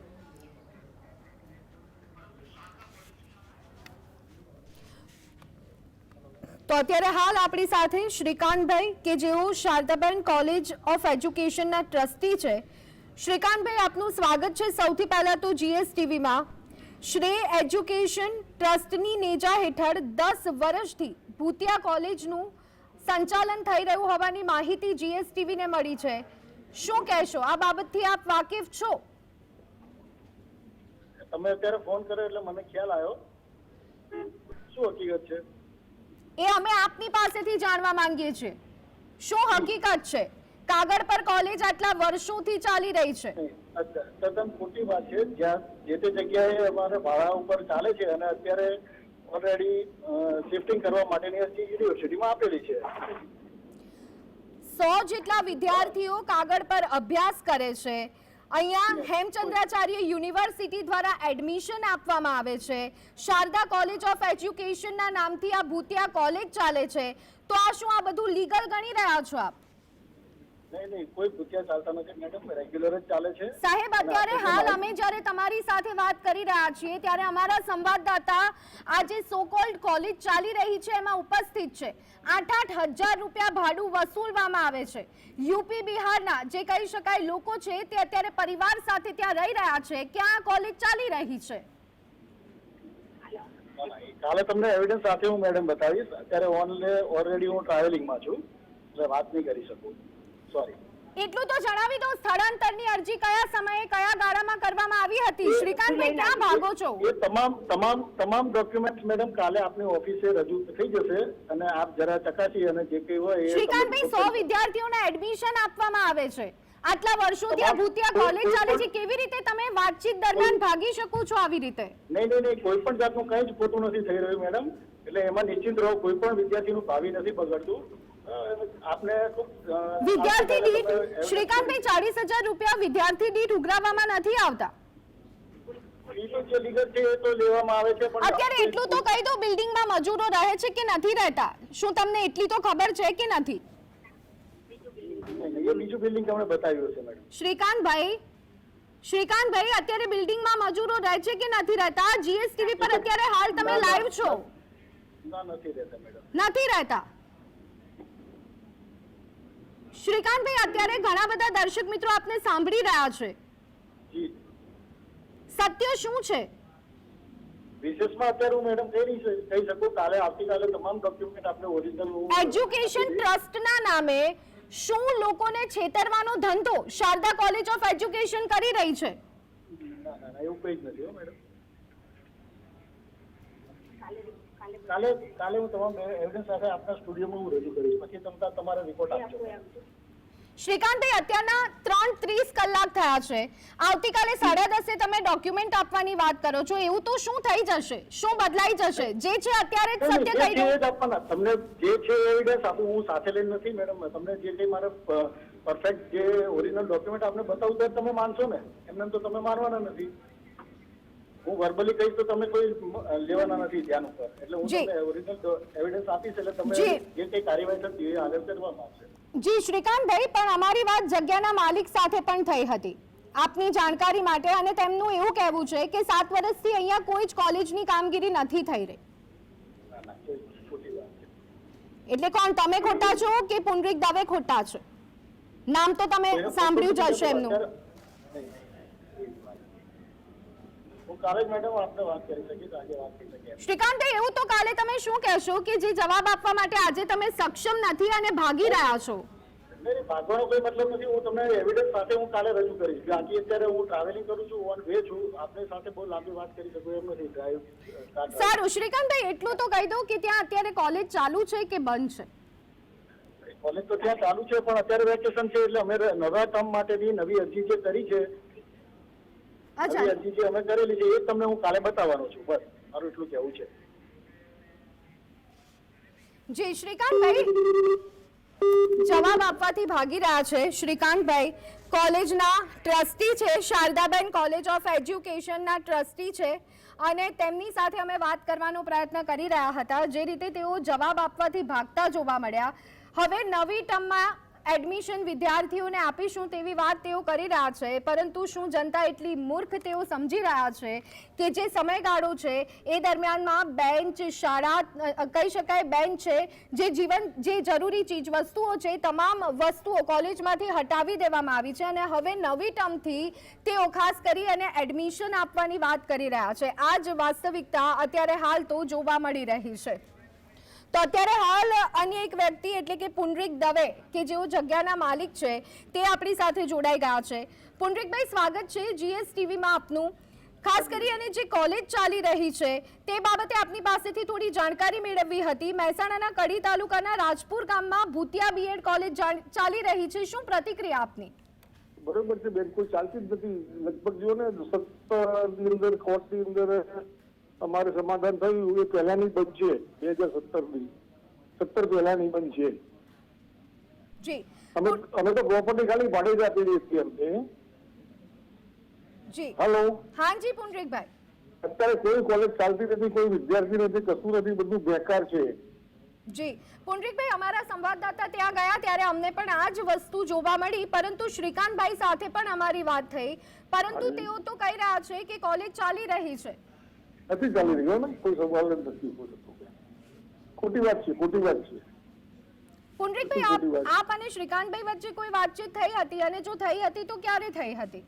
તો અત્યારે હાલ આપણી સાથે શ્રીકાંતભાઈ કે જેઓ શારદાબેન કોલેજ ઓફ એજ્યુકેશનના ટ્રસ્ટી છે. શ્રીકાંતભાઈ, આપનું સ્વાગત છે સૌથી પહેલા તો જીએસટીવીમાં. શ્રેય એજ્યુકેશન ટ્રસ્ટની નેજા હેઠળ 10 વર્ષથી ભૂતિયા કોલેજનું સંચાલન થઈ રહ્યું હોવાની માહિતી જીએસટીવીને મળી છે. શું કહેશો આ બાબતથી? આપ વાકેફ છો? તમે અત્યારે ફોન કર્યો એટલે મને ખ્યાલ આવ્યો. શું હકીકત છે એ અમે આપની પાસેથી જાણવા માંગીએ છીએ. શું હકીકત છે? કાગળ પર કોલેજ આટલા વર્ષોથી ચાલી રહી છે. તદ્દન ખોટી વાત છે. જ્યાં જે તે જગ્યાએ અમારે ભાડા ઉપર ચાલે છે અને અત્યારે ઓલરેડી શિફ્ટિંગ કરવા માટેની અરજી યુનિવર્સિટીમાં આપેલી છે. 100 જેટલા વિદ્યાર્થીઓ કાગળ પર અભ્યાસ કરે છે. અહીંયા હેમચંદ્રાચાર્ય યુનિવર્સિટી દ્વારા એડમિશન આપવામાં આવે છે. શારદા કોલેજ ઓફ એજ્યુકેશનના નામથી આ ભૂતિયા કોલેજ ચાલે છે. તો આ શું આ બધું લીગલ ગણી રહ્યા છો આપ? નહીં, કોઈ ભૂતિયા ચાલતા નથી મેડમ, રેગ્યુલર જ ચાલે છે. સાહેબ, અત્યારે હાલ અમે જ્યારે તમારી સાથે વાત કરી રહ્યા છીએ ત્યારે અમારા સંવાદદાતા આ જે સો કોલ્ડ કોલેજ ચાલી રહી છે એમાં ઉપસ્થિત છે. 8,000 રૂપિયા ભાડું વસૂલવામાં આવે છે. યુપી બિહારના જે કહી શકાય લોકો છે તે અત્યારે પરિવાર સાથે ત્યાં રહી રહ્યા છે. ક્યાં કોલેજ ચાલી રહી છે? કાલે તમને એવિડન્સ સાથે હું મેડમ બતાવીશ. અત્યારે ઓલરેડી હું ટ્રાવેલિંગમાં છું એટલે વાત નહીં કરી શકું. સોરી. એટલું તો જણાવી દો, સ્થળાંતરની અરજી કયા સમયે કયા ગાળામાં કરવામાં આવી હતી? શ્રીકાંતભાઈ, ક્યાં ભાગો છો? એ તમામ ડોક્યુમેન્ટ્સ મેડમ કાલે આપની ઓફિસે રજૂ થઈ જશે અને આપ જરા ચકાસી અને જે કંઈ હોય. શ્રીકાંતભાઈ, 100 વિદ્યાર્થીઓને એડમિશન આપવામાં આવે છે. આટલા વર્ષોથી આ ભૂતિયા કોલેજ ચાલે છે. કેવી રીતે તમે વાતચીત દરમિયાન ભાગી શકો છો આવી રીતે? નહીં, કોઈ પણ જાતનું કંઈ જ ખોટું નથી થઈ રહ્યું મેડમ. એટલે એમાં નિશ્ચિત રહો, કોઈ પણ વિદ્યાર્થીનું ભાવિ નથી બગડતું. આપને વિદ્યાર્થી દીઠ શ્રીકાંતભાઈ 40,000 રૂપિયા વિદ્યાર્થી દીઠ ઉઘરાવવામાં નથી આવતા. જે લીગલ છે એ તો લેવામાં આવે છે. પણ અત્યારે એટલું તો કહી દો, બિલ્ડિંગમાં મજૂરો રહે છે કે નથી રહેતા? શું તમને એટલી તો ખબર છે કે નથી? એ બીજું બિલ્ડિંગ તમને બતાવ્યું છે મેડમ. શ્રીકાંતભાઈ, અત્યારે બિલ્ડિંગમાં મજૂરો રહે છે કે નથી રહેતા? જીએસટીવી પર અત્યારે હાલ તમે લાઈવ છો. નથી રહેતા મેડમ. નથી રહેતા. શ્રીકાંતભાઈ, અત્યારે ઘણા બધા દર્શક મિત્રો આપને સાંભળી રહ્યા છે. જી. સત્ય શું છે? વિશેષમાં અત્યારે હું મેડમ કહી શકું, કાલે આવતીકાલે તમામ ડોક્યુમેન્ટ આપણે ઓરિજિનલ એજ્યુકેશન ટ્રસ્ટના નામે શું લોકોને છેતરવાનો ધંધો શારદા કોલેજ ઓફ એજ્યુકેશન કરી રહી છે? ના, એવું કંઈ જ નથી મેડમ. કાલે હું તમામ એવિડન્સ સાથે આપના સ્ટુડિયોમાં હું રજૂ કરીશ, પછી તમે તમારા રિપોર્ટ આપજો. શ્રીકાંતભાઈ, અત્યારના 3:30 કલાક થયા છે. આવતીકાલે 10:30 તમે ડોક્યુમેન્ટ આપવાની વાત કરો છો. એવું તો શું થઈ જશે? શું બદલાઈ જશે? જે છે અત્યારે જ સત્ય કહી દો. તમને જે છે એવિડન્સ આપું, હું સાથે લઈને નથી મેડમ. તમને જે કંઈ મારે પરફેક્ટ જે ઓરિજિનલ ડોક્યુમેન્ટ આપને બતાવું ત્યારે તમે માનશો ને, એમને તો તમે માનવાના નથી. હું વર્બલી કહીશ તો તમે કોઈ લેવાના નથી ધ્યાન ઉપર, એટલે હું જી. તમને ઓરિજિનલ એવિડન્સ આપીશ એટલે તમે જી. જે કઈ કાર્યવાહી થતી હોય એ આગળ કરવામાં આવશે. જી શ્રીકાંતભાઈ, પણ અમારી વાત જગ્યાના માલિક સાથે પણ થઈ હતી આપની જાણકારી માટે, અને તેમનું એવું કહેવું છે કે 7 વર્ષથી અહીંયા કોઈ જ કોલેજની કામગીરી નથી થઈ રહી. ના ના એ ખોટી વાત છે. એટલે કોણ, તમે ખોટા છો કે પુનરીક દવે ખોટા છે? નામ તો તમે સાંભળ્યું જ હશે એમનું. હું કાલે જ મેડમ આપણે વાત કરી શકીશ, આજે વાત કરી શકીએ. શ્રીકાંતભાઈ, એવું તો કાલે તમે શું કહેશો કે જે જવાબ આપવા માટે આજે તમે સક્ષમ નથી અને ભાગી રહ્યા છો? નહીં, ભાગવાનો કોઈ મતલબ નથી. હું તમને એવિડન્સ સાથે હું કાલે રજૂ કરીશ. બાકી અત્યારે હું ટ્રાવેલિંગ કરું છું, ઓન વે છું. આપની સાથે બહુ લાંબી વાત કરી શકું એમ નથી. ડ્રાઈવ સારું શ્રીકાંતભાઈ, એટલું તો કહી દો કે ત્યાં અત્યારે કોલેજ ચાલુ છે કે બંધ છે? કોલેજ તો ત્યાં ચાલુ છે, પણ અત્યારે વેકેશન છે એટલે અમે નવા ટર્મ માટેની નવી અરજી જે કરી છે, અચ્છા, નવી અરજી જે અમે કરેલી છે એ તમને હું કાલે બતાવવાનો છું. બસ મારું એટલું કહેવું છે. જી શ્રીકાંતભાઈ, જવાબ આપવાથી ભાગી રહ્યા છે શ્રીકાંતભાઈ. કોલેજના ટ્રસ્ટી છે, શારદાબેન કોલેજ ઓફ એજ્યુકેશનના ટ્રસ્ટી છે, અને તેમની સાથે અમે વાત કરવાનો પ્રયત્ન કરી રહ્યા હતા. જે રીતે તેઓ જવાબ આપવાથી ભાગતા જોવા મળ્યા, હવે નવી ટર્મમાં એડમિશન વિદ્યાર્થીઓને આપીશું તેવી વાત તેઓ કરી રહ્યા છે, પરંતુ શું જનતા એટલી મૂર્ખ તેઓ સમજી રહ્યા છે કે જે સમયગાળો છે એ દરમિયાનમાં બેન્ચ, શાળા કહી શકાય બેન્ચ છે, જે જરૂરી ચીજ વસ્તુઓ છે તમામ વસ્તુઓ કોલેજમાંથી હટાવી દેવામાં આવી છે, અને હવે નવી ટર્મથી તેઓ ખાસ કરી અને એડમિશન આપવાની વાત કરી રહ્યા છે. આ જ વાસ્તવિકતા અત્યારે હાલ તો જોવા મળી રહી છે. તો અત્યારે હાલ અન્ય એક વ્યક્તિ એટલે કે પુનરીક દવે કે જેઓ જગ્યાના માલિક છે તે આપણી સાથે જોડાઈ ગયા છે. પુનરીકભાઈ, સ્વાગત છે GSTVમાં આપનું. ખાસ કરી અને જે કોલેજ ચાલી રહી છે તે બાબતે આપની પાસેથી થોડી જાણકારી મેળવવી હતી. મહેસાણાના કડી તાલુકાના રાજપુર ગામમાં ભૂતિયા બીએડ કોલેજ ચાલી રહી છે, શું પ્રતિક્રિયા આપની? બરોબર છે બેન, કોઈ ચાલતી જ નથી. લગભગ જો ને 17 ની અંદર કોર્ટની અંદર અમારે સમાધાન થયું એ પહેલાની બંધ છે, 2017 પહેલાની બંધ છે. જી અમે તો પ્રોપર્ટી ખાલી ભાડે જ આપી દઈએ છીએ અમને. જી હેલો, હા જી પુનરીકભાઈ, અત્યારે કોઈ કોલેજ ચાલતી નથી, કોઈ વિદ્યાર્થી નથી, કશું નથી, બધું બેકાર છે. જી પુનરીકભાઈ, અમારા સંવાદદાતા ત્યાં ગયા ત્યારે અમને પણ આ જ વસ્તુ જોવા મળી, પરંતુ શ્રીકાંતભાઈ સાથે પણ અમારી વાત થઈ, પરંતુ તેઓ તો કહી રહ્યા છે કે કોલેજ ચાલી રહી છે. નથી ચાલી રહ્યો ને, કોઈ સવાલ જ નથી. ખોટી વાત છે, ખોટી વાત છે. પુનરીકભાઈ, આપ અને શ્રીકાંતભાઈ વચ્ચે કોઈ વાતચીત થઈ હતી, અને જો થઈ હતી તો ક્યારે થઈ હતી?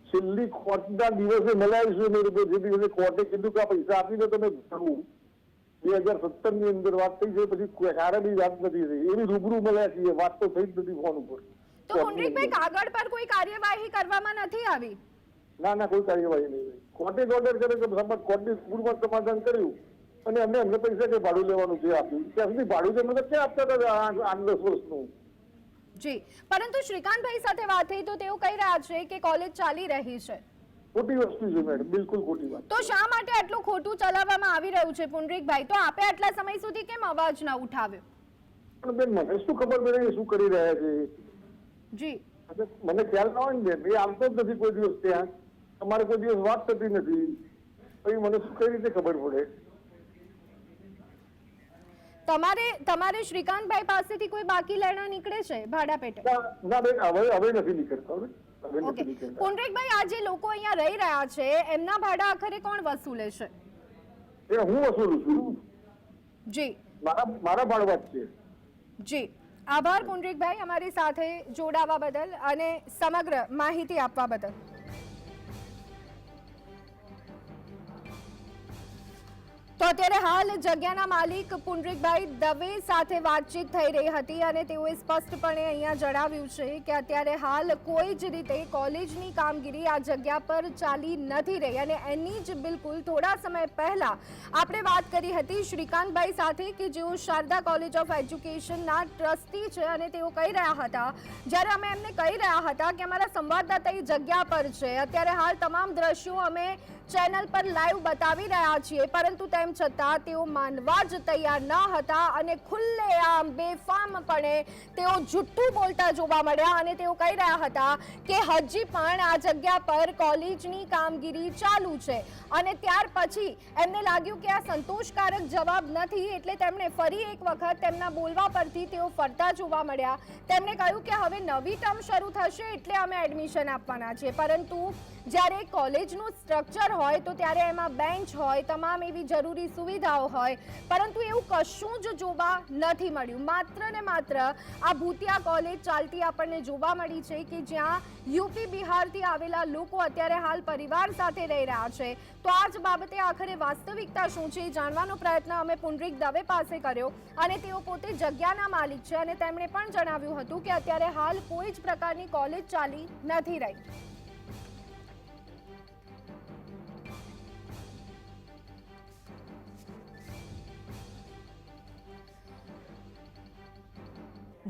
છેલ્લી કોર્ટના દિવસે મળાવીશું ને જે દિવસે કોર્ટે કીધું કે આ પૈસા આપીને તમે ભરવું, 2017 ની અંદર વાત થઈ છે, પછી ક્યારે બી વાત નથી થઈ. એની રૂબરૂ મળ્યા છીએ, વાત તો થઈ જ નથી ફોન ઉપર. તો પુનરીકભાઈ, કાગળ પર કોઈ કાર્યવાહી કરવામાં નથી આવી? ના ના, કોઈ કાર્યવાહી નહીં. કોર્ટે ઓર્ડર કરે કે કોર્ટની સ્કૂલમાં સમાધાન કર્યું અને અમને પૈસા કે ભાડું લેવાનું છે આપ્યું. ત્યાં સુધી ભાડું તો મતલબ ક્યાં આપતા હતા 8-10 વર્ષનું? જી, પરંતુ શ્રીકાંતભાઈ સાથે વાત થઈ તો તેઓ કહી રહ્યા છે કે કોલેજ ચાલી રહી છે. ખોટી વસ્તુ છે મેડમ, બિલકુલ ખોટી વાત. તો શા માટે આટલું ખોટું ચલાવવામાં આવી રહ્યું છે પુનરીકભાઈ? તો આપે આટલા સમય સુધી કેમ અવાજ ના ઉઠાવ્યો? પણ બેન, મને શું ખબર પડે શું કરી રહ્યા છે? જી, મને ખ્યાલ ના હોય ને બેન, એ આવતો જ નથી કોઈ દિવસ ત્યાં, તમારે કોઈ દિવસ વાત થતી નથી, પછી મને શું કઈ રીતે ખબર પડે? તમારે શ્રીકાંતભાઈ પાસેથી કોઈ બાકી લેણા નીકળે છે ભાડા પેટે? ના બેન, હવે નથી નીકળતા. ઓકે પુનરીકભાઈ, આ જે લોકો અહીંયા રહી રહ્યા છે એમના ભાડા આખરે કોણ વસૂલે છે? એ હું વસૂલું છું. જી, મારા ભાડવા જ છે. જી, આભાર પુનરીકભાઈ અમારી સાથે જોડાવા બદલ અને સમગ્ર માહિતી આપવા બદલ. તો અત્યારે હાલ જગ્યાના માલિક પુનરીકભાઈ દવે સાથે વાતચીત થઈ રહી હતી, અને તેઓએ સ્પષ્ટપણે અહીંયા જણાવ્યું છે કે અત્યારે હાલ કોઈ જ રીતે કોલેજની કામગીરી આ જગ્યા પર ચાલી નથી રહી, અને એની જ બિલકુલ થોડા સમય પહેલા આપણે વાત કરી હતી શ્રીકાંતભાઈ સાથે કે જેઓ શારદા કોલેજ ઓફ એજ્યુકેશનના ટ્રસ્ટી છે, અને તેઓ કહી રહ્યા હતા, જ્યારે અમે એમને કહી રહ્યા હતા કે અમારા સંવાદદાતા એ જગ્યા પર છે, અત્યારે હાલ તમામ દ્રશ્યો અમે ચેનલ પર લાઈવ બતાવી રહ્યા છીએ, પરંતુ તેમ છતાં તેઓ માનવા જ તૈયાર ન હતા અને ખુલ્લેઆમ બેફામપણે તેઓ જુઠ્ઠું બોલતા જોવા મળ્યા અને તેઓ કહી રહ્યા હતા કે હજી પણ આ જગ્યા પર કોલેજની કામગીરી ચાલુ છે અને ત્યાર પછી એમને લાગ્યું કે આ સંતોષકારક જવાબ નથી, એટલે તેમણે ફરી એક વખત તેમના બોલવા પરથી તેઓ ફરતા જોવા મળ્યા. તેમણે કહ્યું કે હવે નવી ટર્મ શરૂ થશે એટલે અમે એડમિશન આપવાના છીએ, પરંતુ જ્યારે કોલેજનું સ્ટ્રક્ચર હોય તો ત્યારે એમાં બેન્ચ હોય, તમામ એવી જરૂરી સુવિધાઓ હોય, પરંતુ એવું કશું જ જોવા નથી મળ્યું. માત્ર ને માત્ર આ ભૂતિયા કોલેજ ચાલતી આપણને જોવા મળી છે કે જ્યાં યુપી બિહારથી આવેલા લોકો અત્યારે હાલ પરિવાર સાથે રહી રહ્યા છે. તો આ જ બાબતે આખરે વાસ્તવિકતા શું છે એ જાણવાનો પ્રયત્ન અમે પુંડરીક દવે પાસે કર્યો અને તેઓ પોતે જગ્યાના માલિક છે અને તેમણે પણ જણાવ્યું હતું કે અત્યારે હાલ કોઈ જ પ્રકારની કોલેજ ચાલી નથી રહી.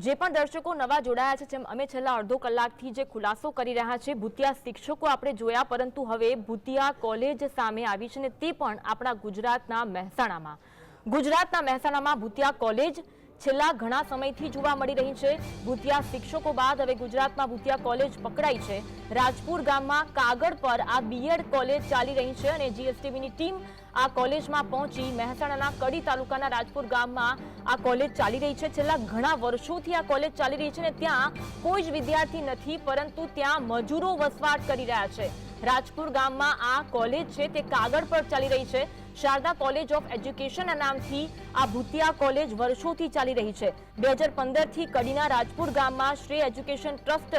જે પણ દર્શકો નવા જોડાયા છે, જેમ અમે છેલ્લા અડધો કલાકથી જે ખુલાસો કરી રહ્યા છે, ભૂતિયા શિક્ષકો આપણે જોયા, પરંતુ હવે ભૂતિયા કોલેજ સામે આવી છે ને તે પણ આપણા ગુજરાતના મહેસાણામાં ભૂતિયા કોલેજ છેલ્લા ઘણા સમયથી જોવા મળી રહી છે. ભૂતિયા શિક્ષકો બાદ હવે ગુજરાતમાં ભૂતિયા કોલેજ પકડાઈ છે. રાજપુર ગામમાં કાગળ પર આ બીએડ કોલેજ ચાલી રહી છે અને જીએસટીવીની ટીમ આ કોલેજમાં પહોંચી મહેસાણાના કડી તાલુકાના રાજપુર ગામમાં આ કોલેજ ચાલી રહી છે. છેલ્લા ઘણા વર્ષોથી આ કોલેજ ચાલી રહી છે ને ત્યાં કોઈ જ વિદ્યાર્થી નથી, પરંતુ ત્યાં મજૂરો વસવાટ કરી રહ્યા છે. રાજપુર ગામમાં આ કોલેજ છે તે કાગળ પર ચાલી રહી છે. શારદા કોલેજ ઓફ એજ્યુકેશનના નામથી આ ભૂતિયા કોલેજ વર્ષોથી ચાલી રહી છે. 2015થી કડીના રાજપુર ગામમાં શ્રી એજ્યુકેશન ટ્રસ્ટ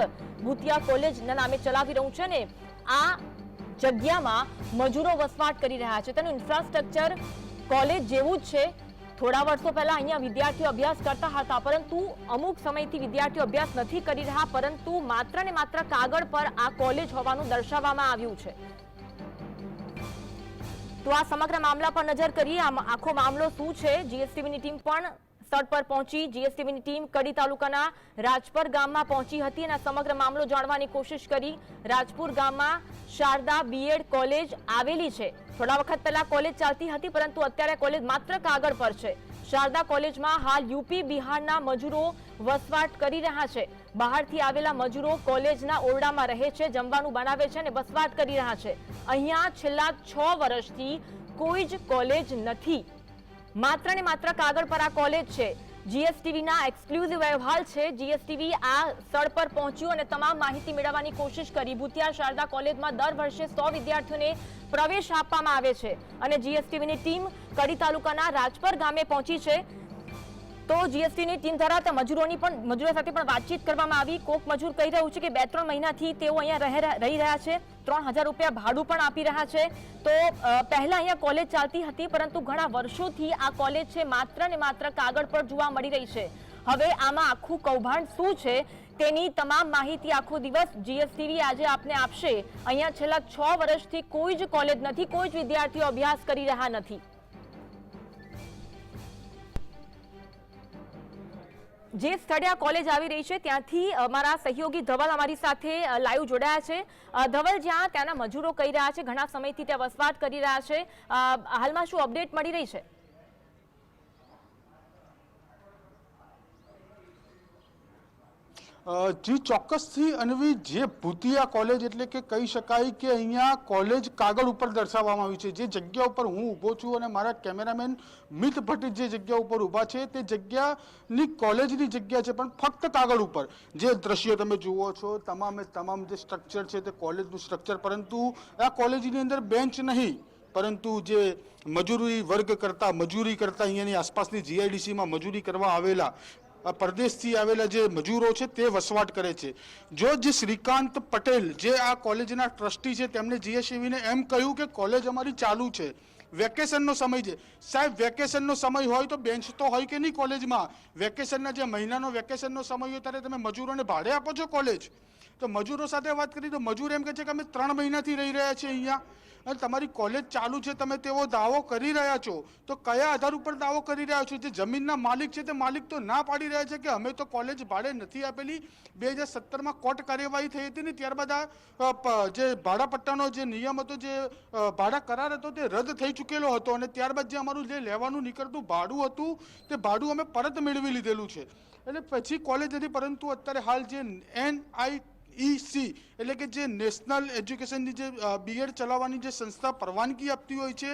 ભૂતિયા કોલેજના નામે ચલાવી રહ્યું છે ને આ જગ્યામાં મજૂરો વસવાટ કરી રહ્યા છે. તેનું ઇન્ફ્રાસ્ટ્રક્ચર કોલેજ જેવું જ છે. થોડા વર્ષો પહેલા અહીંયા વિદ્યાર્થીઓ અભ્યાસ કરતા હતા, પરંતુ અમુક સમયથી વિદ્યાર્થીઓ અભ્યાસ નથી કરી રહ્યા, પરંતુ માત્ર ને માત્ર કાગળ પર આ કોલેજ હોવાનું દર્શાવવામાં આવ્યું છે. તો આ સમગ્ર મામલા પર નજર કરીએ. આખો મામલો શું છે? જીએસટીવીની ટીમ પણ સ્થળ પર પહોંચી. જીએસટીવીની ટીમ કડી તાલુકાના રાજપર ગામમાં પહોંચી હતી અને સમગ્ર મામલો જાણવાની કોશિશ કરી. રાજપુર ગામમાં શારદા બીએડ કોલેજ આવેલી છે. થોડા વખત પહેલા કોલેજ ચાલતી હતી, પરંતુ અત્યારે કોલેજ માત્ર કાગળ પર છે. શારદા કોલેજમાં હાલ યુપી બિહારના મજૂરો વસવાટ કરી રહ્યા છે. બહારથી આવેલા મજૂરો કોલેજના ઓરડામાં રહે છે, જમવાનું બનાવે છે અને વસવાટ કરી રહ્યા છે. અહીંયા છેલ્લા 6 વર્ષથી કોઈ જ કોલેજ નથી. માત્ર ને માત્ર કાગળ પર આ કોલેજ છે. જીએસટીવીના એક્સક્લુઝિવ અહેવાલ છે. જીએસટીવી આ સ્થળ પર પહોંચ્યું અને તમામ માહિતી મેળવવાની કોશિશ કરી. ભૂતિયા શારદા કોલેજમાં દર વર્ષે 100 વિદ્યાર્થીઓને પ્રવેશ આપવામાં આવે છે અને જીએસટીવીની ટીમ કડી તાલુકાના રાજપર ગામે પહોંચી છે. તો જીએસટીની ટીમ દ્વારા મજૂરો સાથે પણ વાતચીત કરવામાં આવી. કોક મજૂર કહી રહ્યું છે કે 2-3 મહિનાથી તેઓ અહીંયા રહી રહ્યા છે. 3000 રૂપિયા ભાડું પણ આપી રહ્યા છે. તો પહેલા અહીંયા કોલેજ ચાલતી હતી, પરંતુ ઘણા વર્ષોથી આ કોલેજ છે માત્ર ને માત્ર કાગળ પર જોવા મળી રહી છે. હવે આમાં આખું કૌભાંડ શું છે તેની તમામ માહિતી આખો દિવસ જીએસટીવી આજે આપને આપશે. અહીંયા છેલ્લા 6 વર્ષથી કોઈ જ કોલેજ નથી, કોઈ જ વિદ્યાર્થીઓ અભ્યાસ કરી રહ્યા નથી. જે સ્થળે આ કોલેજ આવી રહી છે ત્યાંથી અમારા સહયોગી ધવલ અમારી સાથે લાઈવ જોડાયા છે. ધવલ, જ્યાં ત્યાંના મજૂરો કહી રહ્યા છે ઘણા સમયથી ત્યાં વસવાટ કરી રહ્યા છે, હાલમાં શું અપડેટ મળી રહી છે? જી ચોક્કસથી અન્વી, જે ભૂતિયા કોલેજ એટલે કે કહી શકાય કે અહીંયા કોલેજ કાગળ ઉપર દર્શાવવામાં આવી છે. જે જગ્યા ઉપર હું ઊભો છું અને મારા કેમેરામેન મિત ભટ્ટ જે જગ્યા ઉપર ઊભા છે તે જગ્યાની કોલેજની જગ્યા છે, પણ ફક્ત કાગળ ઉપર. જે દ્રશ્ય તમે જુઓ છો તમામ જે સ્ટ્રક્ચર છે તે કોલેજનું સ્ટ્રક્ચર, પરંતુ આ કોલેજની અંદર બેન્ચ નહીં, પરંતુ જે મજૂરી કરતા અહીંયાની આસપાસની જીઆઈડીસીમાં મજૂરી કરવા આવેલા પરદેશથી આવેલા જે મજૂરો છે તે વસવાટ કરે છે. જે શ્રીકાંત પટેલ જે આ કોલેજના ટ્રસ્ટી છે તેમણે જીએસટીવીને એમ કહ્યું કે કોલેજ અમારી ચાલુ છે, વેકેશનનો સમય છે. સાહેબ, વેકેશનનો સમય હોય તો બેન્ચ તો હોય કે નહીં કોલેજમાં? વેકેશનના જે મહિનાનો વેકેશનનો સમય હોય ત્યારે તમે મજૂરોને ભાડે આપો છો કોલેજ? તો મજૂરો સાથે વાત કરી તો મજૂર એમ કહે છે કે અમે 3 મહિનાથી રહી રહ્યા છીએ અહીંયા, અને તમારી કોલેજ ચાલુ છે, તમે તેવો દાવો કરી રહ્યા છો તો કયા આધાર ઉપર દાવો કરી રહ્યા છો? જે જમીનના માલિક છે તે માલિક તો ના પાડી રહ્યા છે કે અમે તો કોલેજ ભાડે નથી આપેલી. 2017માં કોર્ટ કાર્યવાહી થઈ હતી ને ત્યારબાદ આ જે ભાડા પટ્ટાનો જે નિયમ હતો, જે ભાડા કરાર હતો તે રદ થઈ ચૂકેલો હતો, અને ત્યારબાદ જે અમારું જે લેવાનું નીકળતું ભાડું હતું તે ભાડું અમે પરત મેળવી લીધેલું છે. એટલે પછી કોલેજ નથી, પરંતુ અત્યારે હાલ જે NIEC એટલે કે જે નેશનલ એજ્યુકેશનની જે બીએડ ચલાવવાની જે સંસ્થા પરવાનગી આપતી હોય છે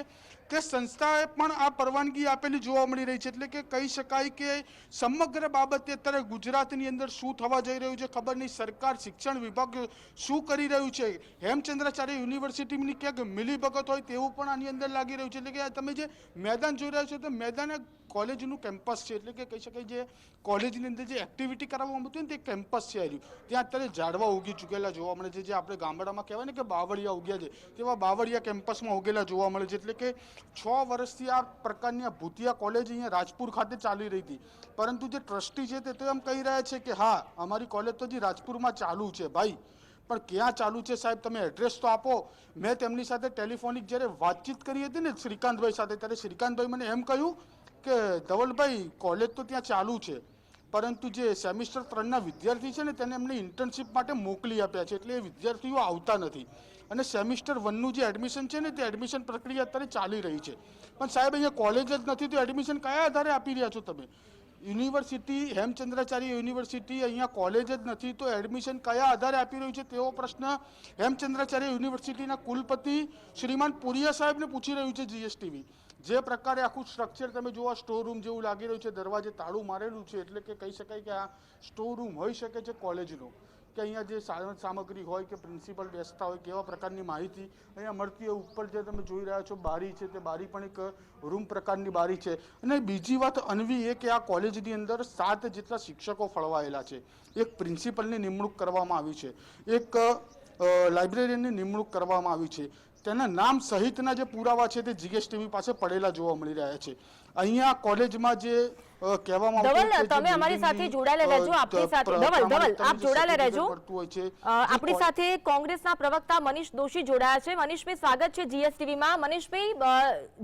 તે સંસ્થાએ પણ આ પરવાનગી આપેલી જોવા મળી રહી છે. એટલે કે કહી શકાય કે સમગ્ર બાબતે અત્યારે ગુજરાતની અંદર શું થવા જઈ રહ્યું છે ખબર નહીં. સરકાર, શિક્ષણ વિભાગ શું કરી રહ્યું છે? હેમચંદ્રાચાર્ય યુનિવર્સિટીની ક્યાંક મિલીભગત હોય તેવું પણ આની અંદર લાગી રહ્યું છે. એટલે કે તમે જે મેદાન જોઈ રહ્યા છો તો મેદાન કોલેજનું કેમ્પસ છે. એટલે કે કહી શકાય જે કોલેજની અંદર જે એક્ટિવિટી કરાવવામાં આવતી હોય ને તે કેમ્પસ છે આવ્યું. ત્યાં અત્યારે ઝાડવા ઉગી ચૂકેલા જોવા મળે છે. જે આપણે ગામડામાં કહેવાય ને કે બાવળિયા ઉગ્યા છે, તેવા બાવળિયા કેમ્પસમાં ઉગેલા જોવા મળે છે. એટલે કે 6 વર્ષથી આ પ્રકારની આ ભૂતિયા કોલેજ અહીંયા રાજપુર ખાતે ચાલી રહી હતી, પરંતુ જે ટ્રસ્ટી છે તે તો એમ કહી રહ્યા છે કે હા અમારી કોલેજ તો જે રાજપુરમાં ચાલુ છે. ભાઈ પણ ક્યાં ચાલુ છે સાહેબ, તમે એડ્રેસ તો આપો. મેં તેમની સાથે ટેલિફોનિક જ્યારે વાતચીત કરી હતી ને શ્રીકાંતભાઈ સાથે, ત્યારે શ્રીકાંતભાઈ મને એમ કહ્યું કે ધવલભાઈ કોલેજ તો ત્યાં ચાલુ છે, પરંતુ જે સેમિસ્ટર 3ના વિદ્યાર્થી છે ને તેને એમને ઇન્ટર્નશીપ માટે મોકલી આપ્યા છે, એટલે એ વિદ્યાર્થીઓ આવતા નથી. અને સેમિસ્ટર 1નું જે એડમિશન છે ને તે એડમિશન પ્રક્રિયા અત્યારે ચાલી રહી છે. પણ સાહેબ અહીંયા કોલેજ જ નથી તો એડમિશન કયા આધારે આપી રહ્યા છો તમે? યુનિવર્સિટી, હેમચંદ્રાચાર્ય યુનિવર્સિટી અહીંયા કોલેજ જ નથી તો એડમિશન કયા આધારે આપી રહ્યું છે તેવો પ્રશ્ન હેમચંદ્રાચાર્ય યુનિવર્સિટીના કુલપતિ શ્રીમાન પુરિયા સાહેબને પૂછી રહ્યું છે GSTV. જે પ્રકારે આખું સ્ટ્રક્ચર તમે જુઓ, સ્ટોર રૂમ જેવું લાગી રહ્યું છે, દરવાજે તાળું મારેલું છે. એટલે કે કહી શકાય કે આ સ્ટોર રૂમ હોઈ શકે છે કોલેજનો, કે અહીંયા જે સામગ્રી હોય કે પ્રિન્સિપલ બેસતા હોય કેવા પ્રકારની માહિતી અહીંયા મળતી હોય. ઉપર જે તમે જોઈ રહ્યા છો બારી છે તે બારી પણ એક રૂમ પ્રકારની બારી છે. અને બીજી વાત અનવી એ કે આ કોલેજની અંદર 7 જેટલા શિક્ષકો ફળવાયેલા છે. એક પ્રિન્સિપલની નિમણૂક કરવામાં આવી છે, એક લાઇબ્રેરિયનની નિમણૂક કરવામાં આવી છે. તેના નામ સહિતના જે પુરાવા છે તે GSTV પાસે પડેલા જોવા મળી રહ્યા છે. અહીંયા કોલેજમાં જે કહેવામાં ધવલ, તમે અમારી સાથે જોડાયેલા રહેજો. આપની સાથે ધવલ આપ જોડાયેલા રહેજો. આપણી સાથે કોંગ્રેસના પ્રવક્તા મનીષ દોશી જોડાયા છે. મનીષભાઈ, સ્વાગત છે GSTVમાં. મનીષભાઈ,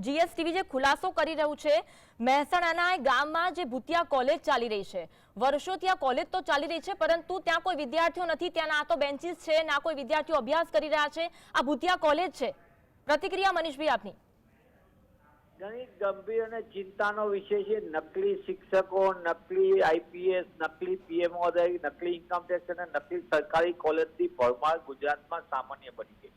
GSTV જે ખુલાસો કરી રહ્યું છે, મહેસાણાના ગામમાં જે ભૂતિયા કોલેજ ચાલી રહી છે, વર્ષોથી આ કોલેજ તો ચાલી રહી છે, પરંતુ ત્યાં કોઈ વિદ્યાર્થીઓ નથી, ત્યાં ના તો બેન્ચીસ છે, ના કોઈ વિદ્યાર્થીઓ અભ્યાસ કરી રહ્યા છે. આ ભૂતિયા કોલેજ છે. પ્રતિક્રિયા મનીષભાઈ આપની. ઘણી ગંભીર અને ચિંતાનો વિષય છે. નકલી શિક્ષકો, નકલી IPS, નકલી PMO, નકલી ઇન્કમટેક્સ અને નકલી સરકારી કોલેજની ભરમાર ગુજરાતમાં સામાન્ય બની ગઈ.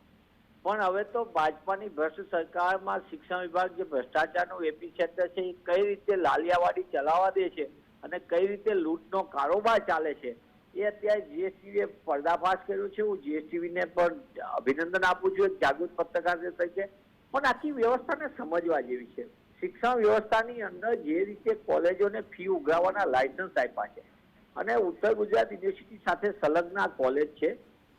પણ હવે તો ભાજપાની ભ્રષ્ટ સરકારમાં શિક્ષણ વિભાગ જે ભ્રષ્ટાચારનું એપિસેન્ટર છે એ કઈ રીતે લાલિયાવાડી ચલાવવા દે છે અને કઈ રીતે લૂંટનો કારોબાર ચાલે છે એ અત્યારે GSTVએ પર્દાફાશ કર્યો છે. હું GSTVને પણ અભિનંદન આપું છું એક જાગૃત પત્રકાર તરીકે. પણ આખી વ્યવસ્થાને સમજવા જેવી છે. શિક્ષણ વ્યવસ્થાની અંદર જે રીતે કોલેજોને ફી ઉઘરાવવાના લાયસન્સ આપ્યા છે અને ઉત્તર ગુજરાત યુનિવર્સિટી સાથે સંલગ્ન આ કોલેજ છે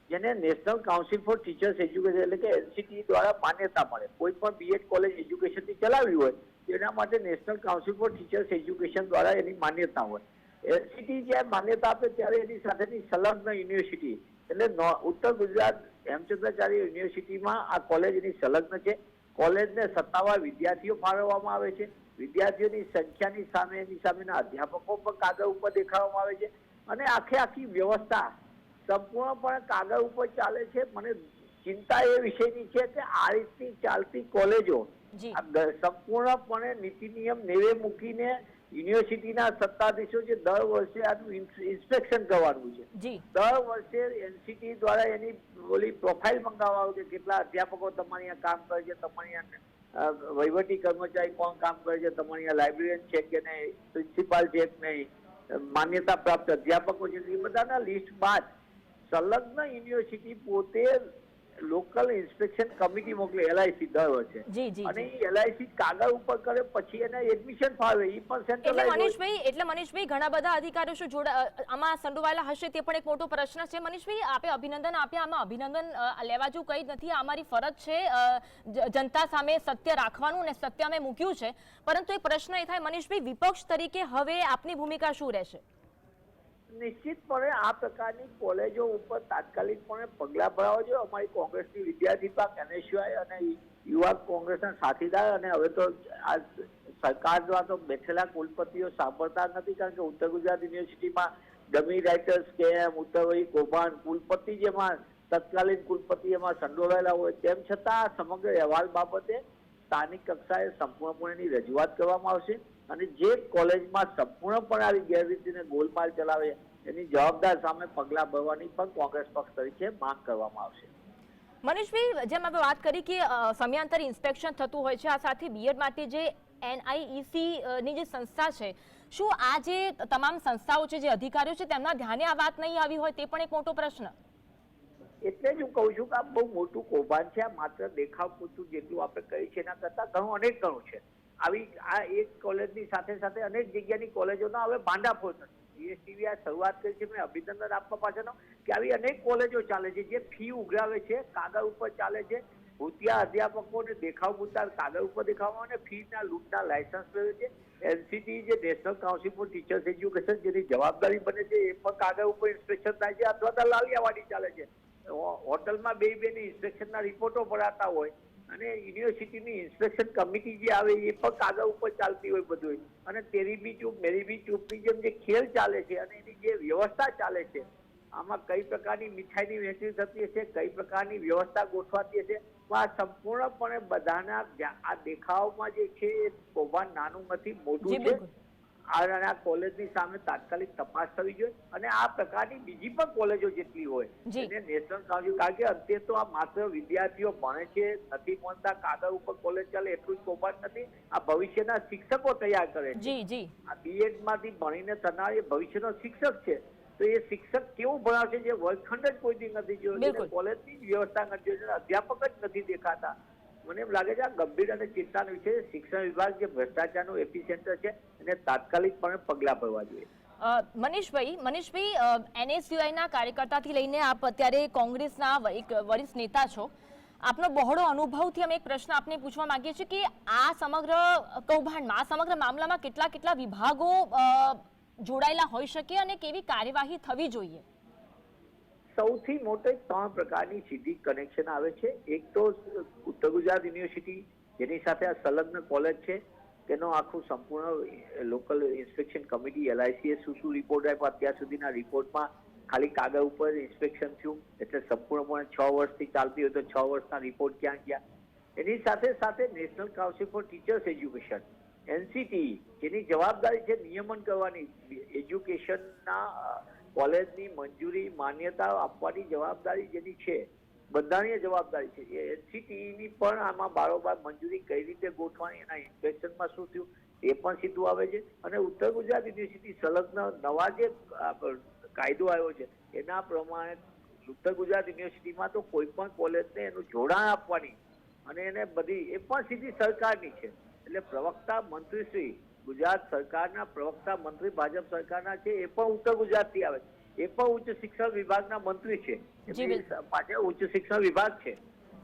જેને national council four teachers education એટલે કે NCT દ્વારા માન્યતા મળે. કોઈ પણ BEd કોલેજ એજ્યુકેશનથી ચલાવી હોય તેના માટે national council four teachers education દ્વારા એની માન્યતા હોય. NCT જ્યારે માન્યતા આપે ત્યારે એની સાથેની સંલગ્ન યુનિવર્સિટી એટલે ઉત્તર ગુજરાત હેમચંદ્રાચાર્ય યુનિવર્સિટીમાં આ કોલેજ એની સંલગ્ન છે. કોલેજને સત્તાવાર વિદ્યાર્થીઓ ફાળવવામાં આવે છે. વિદ્યાર્થીઓની સંખ્યાની સામે એની સામેના અધ્યાપકો પણ કાગળ ઉપર દેખાડવામાં આવે છે અને આખી વ્યવસ્થા સંપૂર્ણપણે કાગળ ઉપર ચાલે છે. મને ચિંતા એ વિષયની છે કે આ રીતની ચાલતી કોલેજો સંપૂર્ણપણે નીતિ નિયમ નેવે મૂકીને યુનિવર્સિટીના સત્તાધીશો જે દર વર્ષે આનું ઇન્સ્પેક્શન કરવાનું છે, દર વર્ષે NCT દ્વારા એની ઓલી પ્રોફાઇલ મંગાવવા આવે કે કેટલા અધ્યાપકો તમારી અહીંયા કામ કરે છે, તમારી અહીંયા વહીવટી કર્મચારી કોણ કામ કરે છે, તમારી અહીંયા લાઇબ્રેરિયન છે કે નહીં, પ્રિન્સિપાલ છે કે નહીં, માન્યતા પ્રાપ્ત અધ્યાપકો છે, એ બધાના લિસ્ટ બાદ સંલગ્ન યુનિવર્સિટી પોતે લોકલ ઇન્સ્પેક્શન કમિટી મોકલે LIC દર વર્ષે અને એ LIC કાગળ ઉપર કરે પછી એને એડમિશન ફાવે. એ પણ સેન્ટ્રલાઇઝ. એટલે મનીષભાઈ ઘણા બધા અધિકારીઓ શું આમાં સંડોવાયેલા હશે તે પણ એક મોટો પ્રશ્ન છે. મનીષભાઈ, આપે અભિનંદન આપ્યા, આમાં અભિનંદન લેવા જેવું કંઈ જ નથી. અમારી ફરજ છે જનતા સામે સત્ય રાખવાનું અને સત્ય અમે મૂક્યું છે. પરંતુ એક પ્રશ્ન એ થાય મનીષભાઈ, વિપક્ષ તરીકે હવે આપની ભૂમિકા શું રહેશે? નિશ્ચિતપણે આ પ્રકારની કોલેજો ઉપર તાત્કાલિકપણે પગલાં ભરાવા જોઈએ. અમારી કોંગ્રેસની વિદ્યાર્થી પાક NSUI અને યુવા કોંગ્રેસના સાથીદાર અને હવે તો આ સરકાર દ્વારા તો બેઠેલા કુલપતિઓ સાંભળતા નથી, કારણ કે ઉત્તર ગુજરાત યુનિવર્સિટીમાં ડમી રાઇટર્સ સ્કેમ, ઉત્તરવહી કૌભાંડ, કુલપતિ જેમાં તત્કાલીન કુલપતિ એમાં સંડોવાયેલા હોય, તેમ છતાં આ સમગ્ર અહેવાલ બાબતે સ્થાનિક કક્ષાએ સંપૂર્ણપણે રજૂઆત કરવામાં આવશે અને જે કોલેજમાં સંપૂર્ણપણે આવી ગેરરીતિને ગોલમાલ ચલાવે એની જવાબદાર સામે પગલાં ભરવાની પણ કોંગ્રેસ પક્ષ તરીકે માંગ કરવામાં આવશે. મનીષભાઈ, જેમ આપણે વાત કરી કે સમયાંતરે ઇન્સ્પેક્શન થતું હોય છે, આ સાથે બીએડ માટે જે NIEC ની જે સંસ્થા છે, શું આ જે તમામ સંસ્થાઓ છે, જે અધિકારીઓ છે, તેમના ધ્યાને આ વાત નહીં આવી હોય તે પણ એક મોટો પ્રશ્ન. એટલે જ હું કહું છું કે આ બહુ મોટું કૌભાંડ છે. આ માત્ર દેખાવ પૂરતું જેટલું આપણે કહી છે એના કરતાં ઘણું અનેક ગણું છે. આવી આ એક કોલેજની સાથે સાથે અનેક જગ્યાની કોલેજોના હવે ભાંડાફોડ થશે. GSTV આ શરૂઆત કરી છે, મેં અભિનંદન આપવા પાછળનો કે આવી અનેક કોલેજો ચાલે છે જે ફી ઉઘરાવે છે, કાગળ ઉપર ચાલે છે, ભૂતિયા અધ્યાપકોને દેખાવ પૂરતા કાગળ ઉપર દેખાવામાં અને ફીના લૂંટના લાયસન્સ મેળવે છે. NCT જે national council four teachers education જેની જવાબદારી બને છે એ પણ કાગળ ઉપર ઇન્સ્પેક્શન થાય છે અથવા તો લાલિયાવાડી ચાલે છે. હોટલમાં બે ઇન્સ્પેક્શનના રિપોર્ટો પડાતા હોય અને યુનિવર્સિટીની ઇન્સ્પેક્શન કમિટી જે આવે એ પણ કાગળ ઉપર ચાલતી હોય બધું, અને તેરી બી ચૂપ મેરી બી ચૂપની જેમ જે ખેલ ચાલે છે અને એની જે વ્યવસ્થા ચાલે છે, આમાં કઈ પ્રકારની મીઠાઈની વહેંચણી થતી હશે, કઈ પ્રકારની વ્યવસ્થા ગોઠવાતી હશે, આ સંપૂર્ણપણે બધાના આ દેખાવમાં જે છે એ કૌભાંડ નાનું નથી, મોટું છે. આ કોલેજની સામે તાત્કાલિક તપાસ થવી જોઈએ અને આ પ્રકારની બીજી પણ કોલેજો જેટલી હોય એને નેશનલ કાઉન્સિલ, કારણ કે અંતે તો આ માત્ર વિદ્યાર્થીઓ ભણે છે, નથી ભણતા, કાગળ ઉપર કોલેજ ચાલે એટલું જ કૌભાંડ નથી. આ ભવિષ્યના શિક્ષકો તૈયાર કરે છે. આ BEd માંથી ભણીને થનાર એ ભવિષ્યનો શિક્ષક છે, તો એ શિક્ષક કેવું ભણાવશે જે વર્ગખંડ જ કોઈ દી નથી જોયો, કોલેજની વ્યવસ્થા નથી જોઈ, અધ્યાપક જ નથી દેખાતા. મને એમ લાગે છે આ ગંભીર અને ચિંતાનો વિષય. શિક્ષણ વિભાગ જે ભ્રષ્ટાચારનું એપિસેન્ટર છે એને તાત્કાલિકપણે પગલાં ભરવા જોઈએ. મનીષભાઈ, NSUI ના કાર્યકર્તાથી લઈને આપ અત્યારે કોંગ્રેસના એક વરિષ્ઠ નેતા છો, આપનો બહોળો અનુભવથી અમે એક પ્રશ્ન આપને પૂછવા માંગીએ છીએ કે આ સમગ્ર કૌભાંડમાં, આ સમગ્ર મામલામાં કેટલા વિભાગો જોડાયેલા હોઈ શકે અને કેવી કાર્યવાહી થવી જોઈએ? સૌથી મોટે 3 પ્રકારની સીધી કનેક્શન આવે છે. એક તો ઉત્તર ગુજરાત યુનિવર્સિટી જેની સાથે આ સંલગ્ન કોલેજ છે તેનો આખું સંપૂર્ણ લોકલ ઇન્સ્પેક્શન કમિટી LIC શું રિપોર્ટ આપ્યો, અત્યાર સુધીના રિપોર્ટમાં ખાલી કાગળ ઉપર ઇન્સ્પેક્શન થયું એટલે સંપૂર્ણપણે 6 વર્ષથી ચાલતી હોય તો 6 વર્ષના રિપોર્ટ ક્યાં ગયા. એની સાથે સાથે national council four teachers education NCT જેની જવાબદારી છે નિયમન કરવાની, એજ્યુકેશનના કોલેજની મંજૂરી માન્યતા આપવાની જવાબદારી જેની છે, બંધારણીય જવાબદારી છે, એ NCTની પણ આમાં બારોબાર મંજૂરી કઈ રીતે ગોઠવાની, એના ઇન્સ્પેક્શનમાં શું થયું એ પણ સીધું આવે છે. અને ઉત્તર ગુજરાત યુનિવર્સિટી સંલગ્ન નવા જે કાયદો આવ્યો છે એના પ્રમાણે ઉત્તર ગુજરાત યુનિવર્સિટીમાં તો કોઈ પણ કોલેજને એનું જોડાણ આપવાની અને એને બધી એ પણ સીધી સરકારની છે. એટલે પ્રવક્તા મંત્રીશ્રી ગુજરાત સરકારના પ્રવક્તા મંત્રી ભાજપ સરકારના છે, એ પણ ઉત્તર ગુજરાતથી આવે છે, એ પણ ઉચ્ચ શિક્ષણ વિભાગના મંત્રી છે, પાછળ ઉચ્ચ શિક્ષણ વિભાગ છે.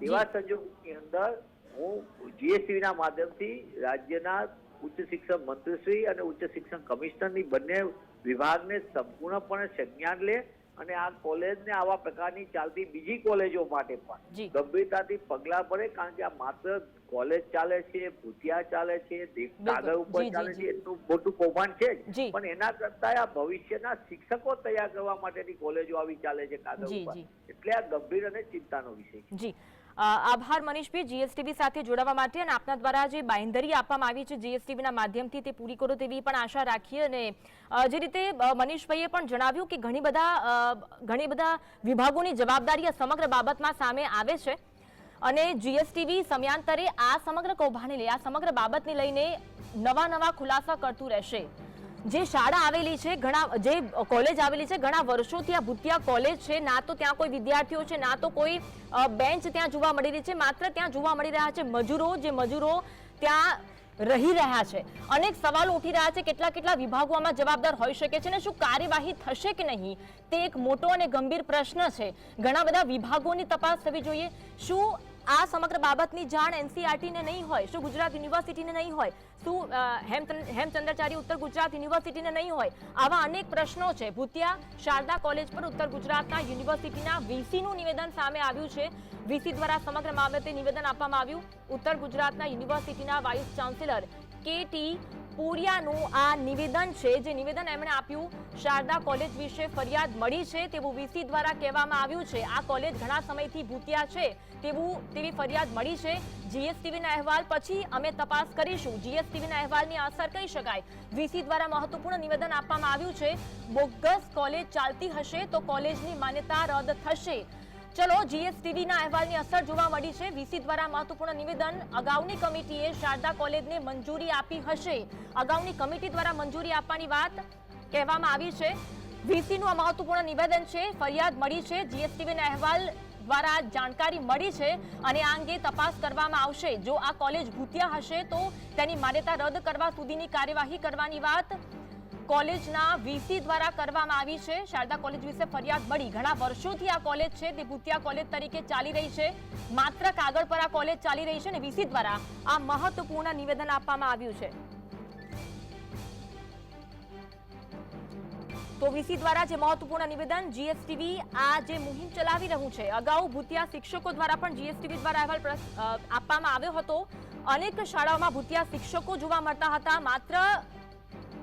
એવા સંજોગોની અંદર હું GSTV ના માધ્યમથી રાજ્યના ઉચ્ચ શિક્ષણ મંત્રીશ્રી અને ઉચ્ચ શિક્ષણ કમિશનરની બંને વિભાગને સંપૂર્ણપણે સંજ્ઞાન લે અને આ કોલેજને આવા પ્રકારની ચાલતી બીજી કોલેજો માટે પણ ગંભીરતાથી પગલાં ભરે, કારણ કે આ માત્ર કોલેજ ચાલે છે, ભૂતિયા ચાલે છે, કાગળ ઉપર ચાલે છે, એટલું મોટું કૌભાંડ છે જ, પણ એના કરતા આ ભવિષ્યના શિક્ષકો તૈયાર કરવા માટેની કોલેજો આવી ચાલે છે કાગળ ઉપર, એટલે આ ગંભીર અને ચિંતાનો વિષય છે. આભાર મનીષભાઈ GSTV સાથે જોડાવા માટે, અને આપના દ્વારા જે બાંયધરી આપવામાં આવી છે GSTV ના માધ્યમથી તે પૂરી કરો તેવી પણ આશા રાખીએ. અને જે રીતે મનીષભાઈએ પણ જણાવ્યું કે ઘણી બધા વિભાગોની જવાબદારી આ સમગ્ર બાબતમાં સામે આવે છે અને GSTV સમયાંતરે આ સમગ્ર કૌભાંડને લઈ, આ સમગ્ર બાબતને લઈને નવા ખુલાસા કરતું રહેશે. જે શાળા આવેલી છે, જે કોલેજ આવેલી છે, ઘણા વર્ષોથી આ ભૂતિયા કોલેજ છે, ના તો ત્યાં કોઈ વિદ્યાર્થીઓ છે, ના તો કોઈ બેન્ચ ત્યાં જોવા મળી રહી છે, માત્ર ત્યાં જોવા મળી રહ્યા છે મજૂરો, જે મજૂરો ત્યાં રહી રહ્યા છે. અનેક સવાલો ઉઠી રહ્યા છે, કેટલા વિભાગો આમાં જવાબદાર હોઈ શકે છે અને શું કાર્યવાહી થશે કે નહીં તે એક મોટો અને ગંભીર પ્રશ્ન છે. ઘણા બધા વિભાગોની તપાસ થવી જોઈએ. શું આ સમગ્ર બાબતની જાણ એનસીઈઆરટી ને નહીં હોય, શું ગુજરાત યુનિવર્સિટીને નહીં હોય, શું હેમચંદ્રાચાર્ય ઉત્તર ગુજરાત યુનિવર્સિટીને નહીં હોય? આવા અનેક પ્રશ્નો છે. ભૂતિયા શારદા કોલેજ પર ઉત્તર ગુજરાતના યુનિવર્સિટીના વીસીનું નિવેદન સામે આવ્યું છે. વીસી દ્વારા સમગ્ર મામલે નિવેદન આપવામાં આવ્યું. ઉત્તર ગુજરાતના યુનિવર્સિટીના વાઇસ ચાન્સેલર કેટી પુરિયાનું આ નિવેદન છે, જે નિવેદન એમણે આપ્યું. શારદા કોલેજ વિશે ફરિયાદ મળી છે તેવું વીસી દ્વારા કહેવામાં આવ્યું છે. આ કોલેજ ઘણા સમયથી ભૂતિયા છે તેવી ફરિયાદ મળી છે. જીએસટીવીના અહેવાલ પછી અમે તપાસ કરીશું. જીએસટીવીના અહેવાલની અસર કહી શકાય. વીસી દ્વારા મહત્વપૂર્ણ નિવેદન આપવામાં આવ્યું છે. બોગસ કોલેજ ચાલતી હશે તો કોલેજની માન્યતા રદ થશે. ચલો, જીએસટીવીના અહેવાલની અસર જોવા મળી છે. વીસી દ્વારા મહત્વપૂર્ણ નિવેદન. અગાઉની કમિટીએ શારદા કોલેજને મંજૂરી આપી હશે. અગાઉની કમિટી દ્વારા મંજૂરી આપવાની વાત કહેવામાં આવી છે. વીસીનું આ મહત્વપૂર્ણ નિવેદન છે. ફરિયાદ મળી છે, જીએસટીવીના અહેવાલ દ્વારા જાણકારી મળી છે અને આ અંગે તપાસ કરવામાં આવશે. જો આ કોલેજ ભૂતિયા હશે તો તેની માન્યતા રદ કરવા સુધીની કાર્યવાહી કરવાની વાત કોલેજના વીસી દ્વારા કરવામાં આવી છે. શારદા કોલેજ વિશે ફરિયાદ મળી. ઘણા વર્ષોથી આ કોલેજ છે તે ભૂતિયા કોલેજ તરીકે ચાલી રહી છે. માત્ર કાગળ પર આ કોલેજ ચાલી રહી છે અને વીસી દ્વારા આ મહત્વપૂર્ણ નિવેદન આપવામાં આવ્યું છે. તો વીસી દ્વારા જે મહત્વપૂર્ણ નિવેદન, જીએસટીવી આ જે મુહિમ ચલાવી રહ્યું છે. અગાઉ ભૂતિયા શિક્ષકો દ્વારા પણ જીએસટીવી દ્વારા અહેવાલ આપવામાં આવ્યો હતો. અનેક શાળાઓમાં ભૂતિયા શિક્ષકો જોવા મળતા હતા. માત્ર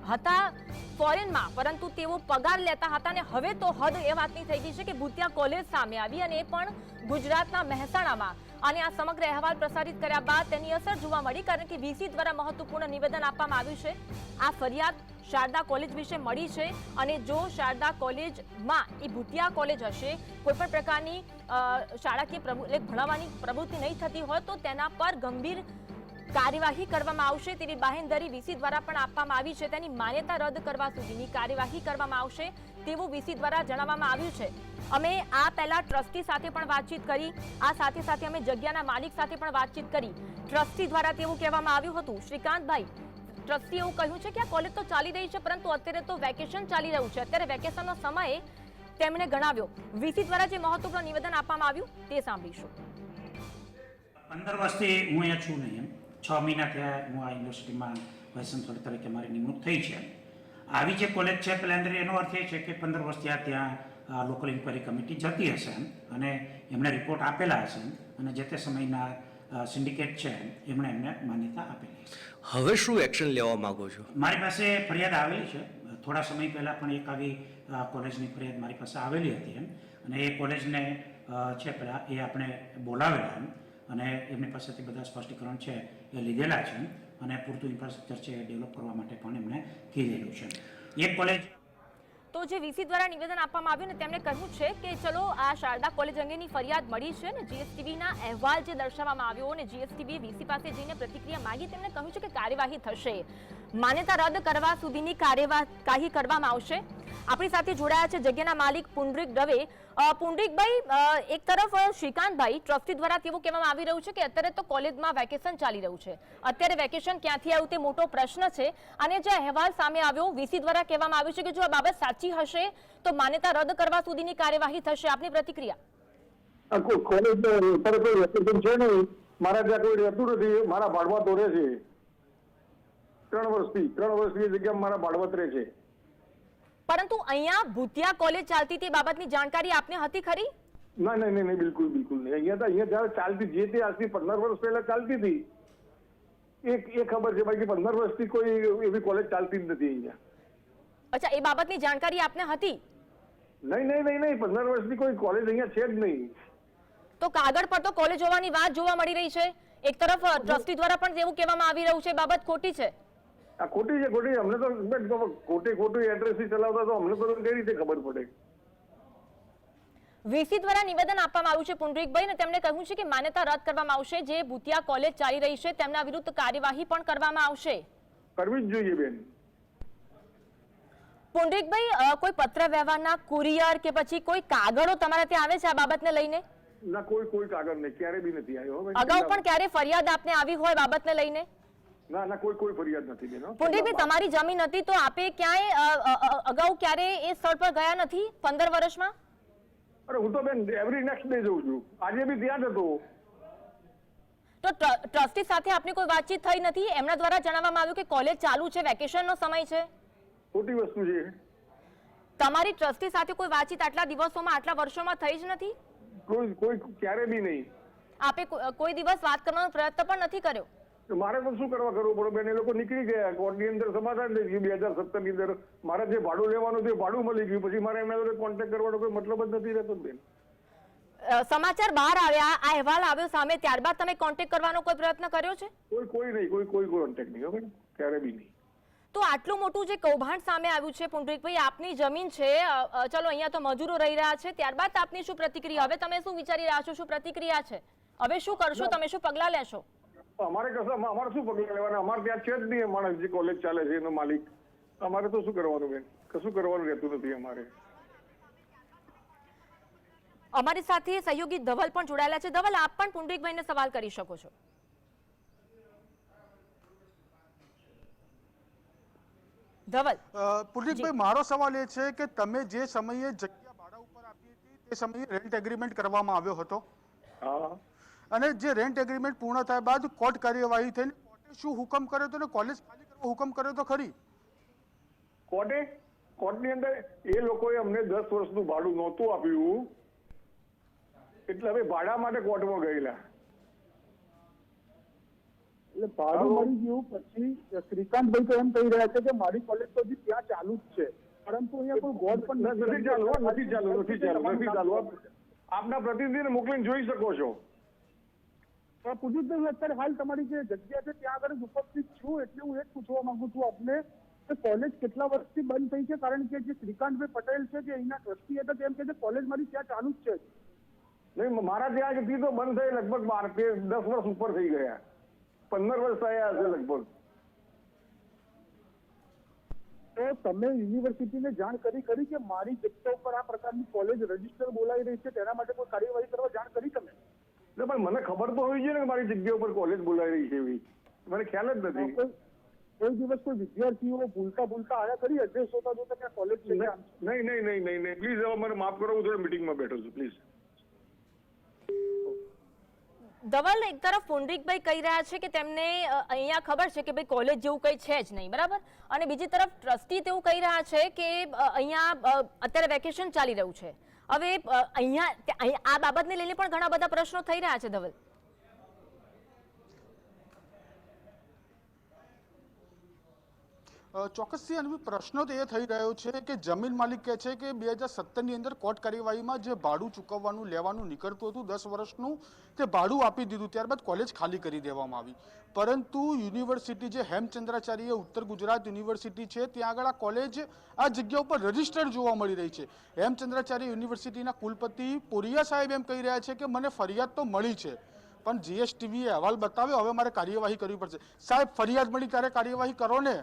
હતા ફોરેનમાં, પરંતુ તેઓ પગાર લેતા હતા અને હવે તો હદ એ વાતની થઈ ગઈ છે કે ભૂતિયા કોલેજ સામે આવી અને એ પણ ગુજરાતના મહેસાણામાં. અને આ સમગ્ર અહેવાલ પ્રસારિત કર્યા બાદ તેની અસર જોવા મળી, કારણ કે વીસી દ્વારા મહત્વપૂર્ણ નિવેદન આપવામાં આવ્યું છે. આ ફરિયાદ શારદા કોલેજ વિશે મળી છે અને જો શારદા કોલેજમાં એ ભૂતિયા કોલેજ હશે, કોઈ પણ પ્રકારની શાળાકીય ભણાવવાની પ્રવૃત્તિ નહીં થતી હોય તો તેના પર ગંભીર કાર્યવાહી કરવામાં આવશે તેવી બાહેંધરી વીસી દ્વારા પણ આપવામાં આવી છે. તેની માન્યતા રદ કરવા સુધીની કાર્યવાહી કરવામાં આવશે તેવું વીસી દ્વારા જણાવવામાં આવ્યું છે. અમે આ પહેલા ટ્રસ્ટી સાથે પણ વાતચીત કરી. આ સાથે સાથે અમે જગ્યાના માલિક સાથે પણ વાતચીત કરી. ટ્રસ્ટી દ્વારા તેવું કહેવામાં આવ્યું હતું, શ્રીકાંતભાઈ, ટ્રસ્ટી એવું કહ્યું છે કે આ કોલેજ તો ચાલી રહી છે પરંતુ અત્યારે તો વેકેશન ચાલી રહ્યું છે. અત્યારે વેકેશનનો સમય તેમણે ગણાવ્યો. વીસી દ્વારા જે મહત્વપૂર્ણ નિવેદન આપવામાં આવ્યું તે સાંભળીશું. 15 વર્ષથી હું અહીંયા છું નહીં, 6 મહિના થયા હું આ યુનિવર્સિટીમાં વાઇસ ચાન્સેલર તરીકે મારી નિમણૂક થઈ છે. આવી જે કોલેજ છે પેલા અંદર એનો અર્થ એ છે કે 15 વર્ષ ત્યાં લોકલ ઇન્ક્વાયરી કમિટી જતી હશે અને એમણે રિપોર્ટ આપેલા હશે અને જે તે સમયના સિન્ડિકેટ છે એમણે એમને માન્યતા આપેલી હશે. હવે શું એક્શન લેવા માંગો છો? મારી પાસે ફરિયાદ આવેલી છે. થોડા સમય પહેલાં પણ એક આવી કોલેજની ફરિયાદ મારી પાસે આવેલી હતી અને એ કોલેજને છે પેલા એ આપણે બોલાવેલા અને એમની પાસેથી બધા સ્પષ્ટીકરણ છે એ લીધેલા છે અને પૂરતું ઇન્ફ્રાસ્ટ્રક્ચર છે એ ડેવલપ કરવા માટે પણ એમણે કીધેલું છે. એક કોલેજ તો જે વીસી દ્વારા નિવેદન આપવામાં આવ્યું ને તેમણે કહ્યું છે કે ચલો આ શારદા કોલેજ અંગેની ફરિયાદ મળી છે ને જીએસટીવીના અહેવાલ જે દર્શાવવામાં આવ્યો અને જીએસટીવી વીસી પાસે જઈને પ્રતિક્રિયા માંગી, તેમણે કહ્યું છે કે કાર્યવાહી થશે. માન્યતા રદ કરવા સુધીની કાર્યવાહી કરવામાં આવશે. આપણી સાથે જોડાયા છે જગ્યાના માલિક પુંડરીક દવે. પુંડરીકભાઈ, એક તરફ શ્રીકાંતભાઈ, ટ્રસ્ટી દ્વારા તેવું કહેવામાં આવી રહ્યું છે કે અત્યારે તો કોલેજમાં વેકેશન ચાલી રહ્યું છે. અત્યારે વેકેશન ક્યાંથી આવ્યું તે મોટો પ્રશ્ન છે અને જે અહેવાલ સામે આવ્યો વીસી દ્વારા કહેવામાં આવ્યું છે કે જો આ બાબત સાચી હશે તો માન્યતા રદ કરવા સુધીની કાર્યવાહી થશે. આપની પ્રતિક્રિયા? કોલેજ કોઈ વેકેશન છે નહીં, મારા ત્યાં કોઈ રહેતું નથી, મારા ભાડવા તો રહે છે 3 વર્ષથી જગ્યા મારા ભાડવત રહે છે. પરંતુ અહીંયા ભૂતિયા કોલેજ ચાલતી તે બાબતની જાણકારી આપને હતી ખરી? ના, નહીં, બિલકુલ નહીં. અહીંયા જયારે ચાલતી જે તે આજથી 15 વર્ષ પહેલા ચાલતી હતી એ ખબર છે, બાકી 15 વર્ષથી કોઈ એવી કોલેજ ચાલતી જ નથી અહીંયા. અચ્છા, એ બાબતની જાણકારી આપને હતી? નહીં, 15 વર્ષથી કોઈ કોલેજ અહીંયા છે જ નહીં. તો કાગળ પર તો કોલેજ હોવાની વાત જોવા મળી રહી છે. એક તરફ ટ્રસ્ટી દ્વારા પણ એવું કહેવામાં આવી રહ્યું છે, બાબત ખોટી છે. આ ખોટી છે. અમને તો ખોટું એડ્રેસ થી ચલાવતા તો અમને તો કઈ રીતે ખબર પડે? વીસી દ્વારા નિવેદન આપવામાં આવ્યું છે પુંડરીકભાઈ, અને તેમણે કહ્યું છે કે માન્યતા રદ કરવામાં આવશે. જે ભૂતિયા કોલેજ ચાલી રહી છે તેમના વિરુદ્ધ કાર્યવાહી પણ કરવામાં આવશે. કરવી જ જોઈએ બેન. પુંડરીકભાઈ, કોઈ પત્ર વ્યવહારના કુરિયર કે પછી કોઈ કાગળો તમારા ત્યાં આવે છે આ બાબતને લઈને? ના, કોઈ કાગળ નહીં, ક્યારે બી નથી આવ્યો. અગાઉ પણ ક્યારે ફરિયાદ આપને આવી હોય બાબતને લઈને? ના, કોઈ ફરિયાદ નથી બેન. પુંડરીકભાઈ, તમારી જમીન હતી તો આપે ક્યાંય અગાઉ ક્યારે એ સ્થળ પર ગયા નથી 15 વર્ષમાં? અરે હું તો બેન એવરી નેક્સ્ટ ડે જઉં છું. આજે બી ત્યાં જ હતો. તો ટ્રસ્ટી સાથે આપની કોઈ વાતચીત થઈ નથી? એમના દ્વારા જણાવવામાં આવ્યું કે કોલેજ ચાલુ છે, વેકેશનનો સમય છે. ખોટી વસ્તુ છે. તમારી ટ્રસ્ટી સાથે કોઈ વાતચીત આટલા દિવસોમાં, આટલા વર્ષોમાં થઈ જ નથી? કોઈ ક્યારે બી નહીં. આપે કોઈ દિવસ વાત કરવાનો પ્રયત્ન પણ નથી કર્યો? મારે તો શું કરવું પડે બેન? એ લોકો નીકળી ગયા, કોર્ટની અંદર સમાધાન થઈ ગયું. 2017 ની અંદર મારે જે ભાડું લેવાનું તે ભાડું મળી ગયું. પછી મારે એમના જોડે કોન્ટેક્ટ કરવાનો કોઈ મતલબ જ નથી રહેતો બેન. સમાચાર બહાર આવ્યા, આ અહેવાલ આવ્યો સામે, ત્યારબાદ તમે કોન્ટેક્ટ કરવાનો કોઈ પ્રયત્ન કર્યો છે? કોઈ નહીં, કોઈ કોન્ટેક્ટ નહીં બેન, ક્યારે બી નહીં. તો આટલું મોટું જે કૌભાંડ સામે આવ્યું છે પુંડરીકભાઈ, આપની જમીન છે, ચલો અહીંયા તો મજૂરો રહી રહ્યા છે, ત્યારબાદ આપની શું પ્રતિક્રિયા? હવે તમે શું વિચારી રહ્યા છો? શું પ્રતિક્રિયા છે? હવે શું કરશો તમે? શું પગલાં લેશો? અમારે શું પગલાં લેવાના? અમારે ત્યાં છે જ નહીં માણસ જે કોલેજ ચાલે છે એનો માલિક. અમારે તો શું કરવાનું બેન? કશું કરવાનું રહેતું નથી અમારે. અમારી સાથે સહયોગી ધવલ પણ જોડાયેલા છે. ધવલ, આપ પણ પુંડરીકભાઈને સવાલ કરી શકો છો. ધવલ. પુંડરીકભાઈ, મારો સવાલ એ છે કે તમે જે સમયે જગ્યા ભાડા ઉપર આપી હતી તે સમયે રેન્ટ એગ્રીમેન્ટ કરવામાં આવ્યો હતો, અને જે રેન્ટ એગ્રીમેન્ટ પૂર્ણ થયા બાદ કોર્ટ કાર્યવાહી થઈને કોર્ટે શું હુકમ કર્યો હતો ને કોલેજ ખાલી કરવા હુકમ કર્યો તો ખરી? કોર્ટની અંદર એ લોકોએ અમને 10 વર્ષનું ભાડું નહોતું આપ્યું, એટલે હવે ભાડા માટે કોર્ટમાં ગયેલા. એટલે ભાડું મળી ગયું પછી શ્રીકાંતભાઈ તો એમ કહી રહ્યા છે કે મારી કોલેજ તો હજી ત્યાં ચાલુ જ છે, પરંતુ અહીંયા કોઈ બોર્ડ પણ નથી ચાલુ. આપના પ્રતિનિધિને મોકલીને જોઈ શકો છો. પુજીતભાઈ, અત્યારે હાલ તમારી જે જગ્યા છે ત્યાં આગળ ઉપસ્થિત છું, એટલે હું એ જ પૂછવા માંગુ છું આપને કે કોલેજ કેટલા વર્ષથી બંધ થઈ છે? કારણ કે જે શ્રીકાંતભાઈ પટેલ છે જે અહીંના ટ્રસ્ટી હતા તેમ કે કોલેજ મારી ત્યાં ચાલુ જ છે. નહીં, મારા ત્યાં જતી તો બંધ થઈ લગભગ 10 વર્ષ ઉપર થઈ ગયા. 15 વર્ષ થયા હશે લગભગ. તો તમે યુનિવર્સિટીને જાણ કરી કે મારી જગ્યા ઉપર આ પ્રકારની કોલેજ રજીસ્ટર બોલાવી રહી છે, તેના માટે કોઈ કાર્યવાહી કરવા જાણ કરી તમે? પણ મને ખબર તો હોવી જોઈએ ને કે મારી જગ્યા ઉપર કોલેજ બોલાવી રહી છે એવી. મને ખ્યાલ જ નથી. કોઈ દિવસ કોઈ વિદ્યાર્થીઓ ભૂલતા આવ્યા કરી એડ્રેસ જોતા કે કોલેજ છે? નહીં. પ્લીઝ હવે મને માફ કરો, હું થોડી મીટિંગમાં બેઠો છું, પ્લીઝ. ધવલ, એક તરફ પુંડરીકભાઈ કહી રહ્યા છે કે તેમને અહીંયા ખબર છે કે ભાઈ કોલેજ જેવું કંઈ છે જ નહીં, બરાબર, અને બીજી તરફ ટ્રસ્ટી તેવું કહી રહ્યા છે કે અહીંયા અત્યારે વેકેશન ચાલી રહ્યું છે. હવે અહીંયા આ બાબતને લઈને પણ ઘણા બધા પ્રશ્નો થઈ રહ્યા છે. ધવલ, ચોક્કસથી અનુભવ પ્રશ્નો તો એ થઈ રહ્યો છે કે જમીન માલિક કહે છે કે 2017ની અંદર કોર્ટ કાર્યવાહીમાં જે ભાડું ચૂકવવાનું લેવાનું નીકળતું હતું 10 વર્ષનું, તે ભાડું આપી દીધું, ત્યારબાદ કોલેજ ખાલી કરી દેવામાં આવી. પરંતુ યુનિવર્સિટી જે હેમચંદ્રાચાર્ય ઉત્તર ગુજરાત યુનિવર્સિટી છે ત્યાં આગળ આ કોલેજ આ જગ્યા ઉપર રજીસ્ટર્ડ જોવા મળી રહી છે. હેમચંદ્રાચાર્ય યુનિવર્સિટીના કુલપતિ પોરિયા સાહેબ એમ કહી રહ્યા છે કે મને ફરિયાદ તો મળી છે, પણ જીએસટીવીએ અહેવાલ બતાવ્યો, હવે મારે કાર્યવાહી કરવી પડશે. સાહેબ, ફરિયાદ મળી ત્યારે કાર્યવાહી કરો ને.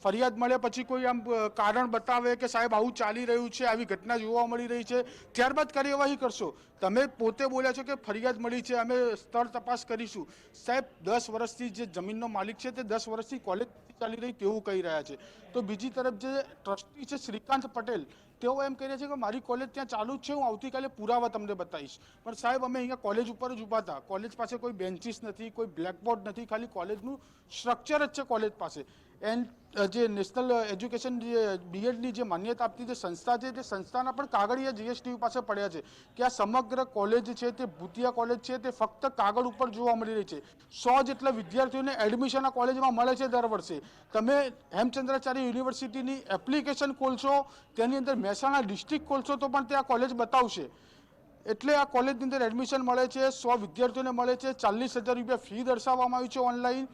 ફરિયાદ મળે પછી કોઈ આમ કારણ બતાવે કે સાહેબ આવું ચાલી રહ્યું છે, આવી ઘટના જોવા મળી રહી છે, ત્યારબાદ કાર્યવાહી કરશો. તમે પોતે બોલ્યા છો કે ફરિયાદ મળી છે, અમે સ્થળ તપાસ કરીશું. સાહેબ, 10 વર્ષથી જે જમીનનો માલિક છે તે 10 વર્ષથી કોલેજ ચાલી રહી તેવું કહી રહ્યા છે. તો બીજી તરફ જે ટ્રસ્ટી છે શ્રીકાંત પટેલ, તેઓ એમ કહી રહ્યા છે કે મારી કોલેજ ત્યાં ચાલુ જ છે, હું આવતીકાલે પુરાવા તમને બતાવીશ. પણ સાહેબ, અમે અહીંયા કોલેજ ઉપર જ ઊભા હતા. કોલેજ પાસે કોઈ બેન્ચીસ નથી, કોઈ બ્લેકબોર્ડ નથી, ખાલી કોલેજનું સ્ટ્રક્ચર જ છે કોલેજ પાસે. એન્ડ જે નેશનલ એજ્યુકેશન બીએડની જે માન્યતા આપતી જે સંસ્થા છે તે સંસ્થાના પણ કાગળિયા જીએસટીવી પાસે પડ્યા છે કે આ સમગ્ર કોલેજ છે તે ભૂતિયા કોલેજ છે, તે ફક્ત કાગળ ઉપર જોવા મળી રહી છે. 100 જેટલા વિદ્યાર્થીઓને એડમિશન આ કોલેજમાં મળે છે દર વર્ષે. તમે હેમચંદ્રાચાર્ય યુનિવર્સિટીની એપ્લિકેશન ખોલશો, તેની અંદર મહેસાણા ડિસ્ટ્રિક્ટ ખોલશો તો પણ તે આ કોલેજ બતાવશે. એટલે આ કોલેજની અંદર એડમિશન મળે છે, 100 વિદ્યાર્થીઓને મળે છે, 40,000 રૂપિયા ફી દર્શાવવામાં આવી છે ઓનલાઈન,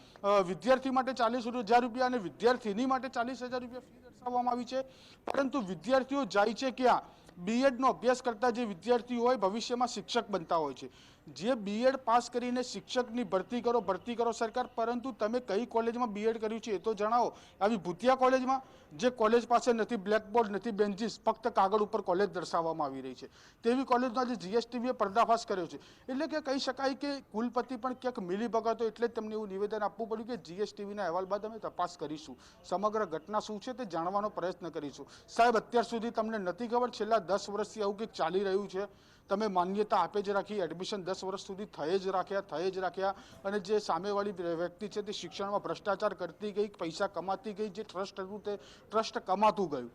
વિદ્યાર્થી માટે 40,000 રૂપિયા અને વિદ્યાર્થીની માટે 40,000 રૂપિયા ફી દર્શાવવામાં આવી છે. પરંતુ વિદ્યાર્થીઓ જાય છે ક્યાં? બીએડનો અભ્યાસ કરતા જે વિદ્યાર્થીઓ હોય ભવિષ્યમાં શિક્ષક બનતા હોય છે. જે બીએડ પાસ કરીને શિક્ષકની ભરતી કરો સરકાર, પરંતુ તમે કઈ કોલેજમાં બીએડ કર્યું છે એ તો જણાવો. આવી ભૂતિયા કોલેજમાં, જે કોલેજ પાસે નથી બ્લેકબોર્ડ, નથી બેન્ચીસ, ફક્ત કાગળ ઉપર કોલેજ દર્શાવવામાં આવી રહી છે, તેવી કોલેજનો જે જીએસટીવીએ પર્દાફાશ કર્યો છે. એટલે કે કહી શકાય કે કુલપતિ પણ ક્યાંક મિલી ભગતો, એટલે જ તેમને એવું નિવેદન આપવું પડ્યું કે જીએસટીવીના અહેવાલ બાદ અમે તપાસ કરીશું, સમગ્ર ઘટના શું છે તે જાણવાનો પ્રયત્ન કરીશું. સાહેબ, અત્યાર સુધી તમને નથી ખબર છેલ્લા 10 વર્ષથી આવું કંઈક ચાલી રહ્યું છે? તમે માન્યતા આપે જ રાખી, એડમિશન 10 વર્ષ સુધી થઈ જ રાખ્યા અને જે સામેવાળી વ્યક્તિ છે તે શિક્ષણમાં ભ્રષ્ટાચાર કરતી ગઈ, પૈસા કમાતી ગઈ, જે ટ્રસ્ટ હતું તે ટ્રસ્ટ કમાતું ગયું.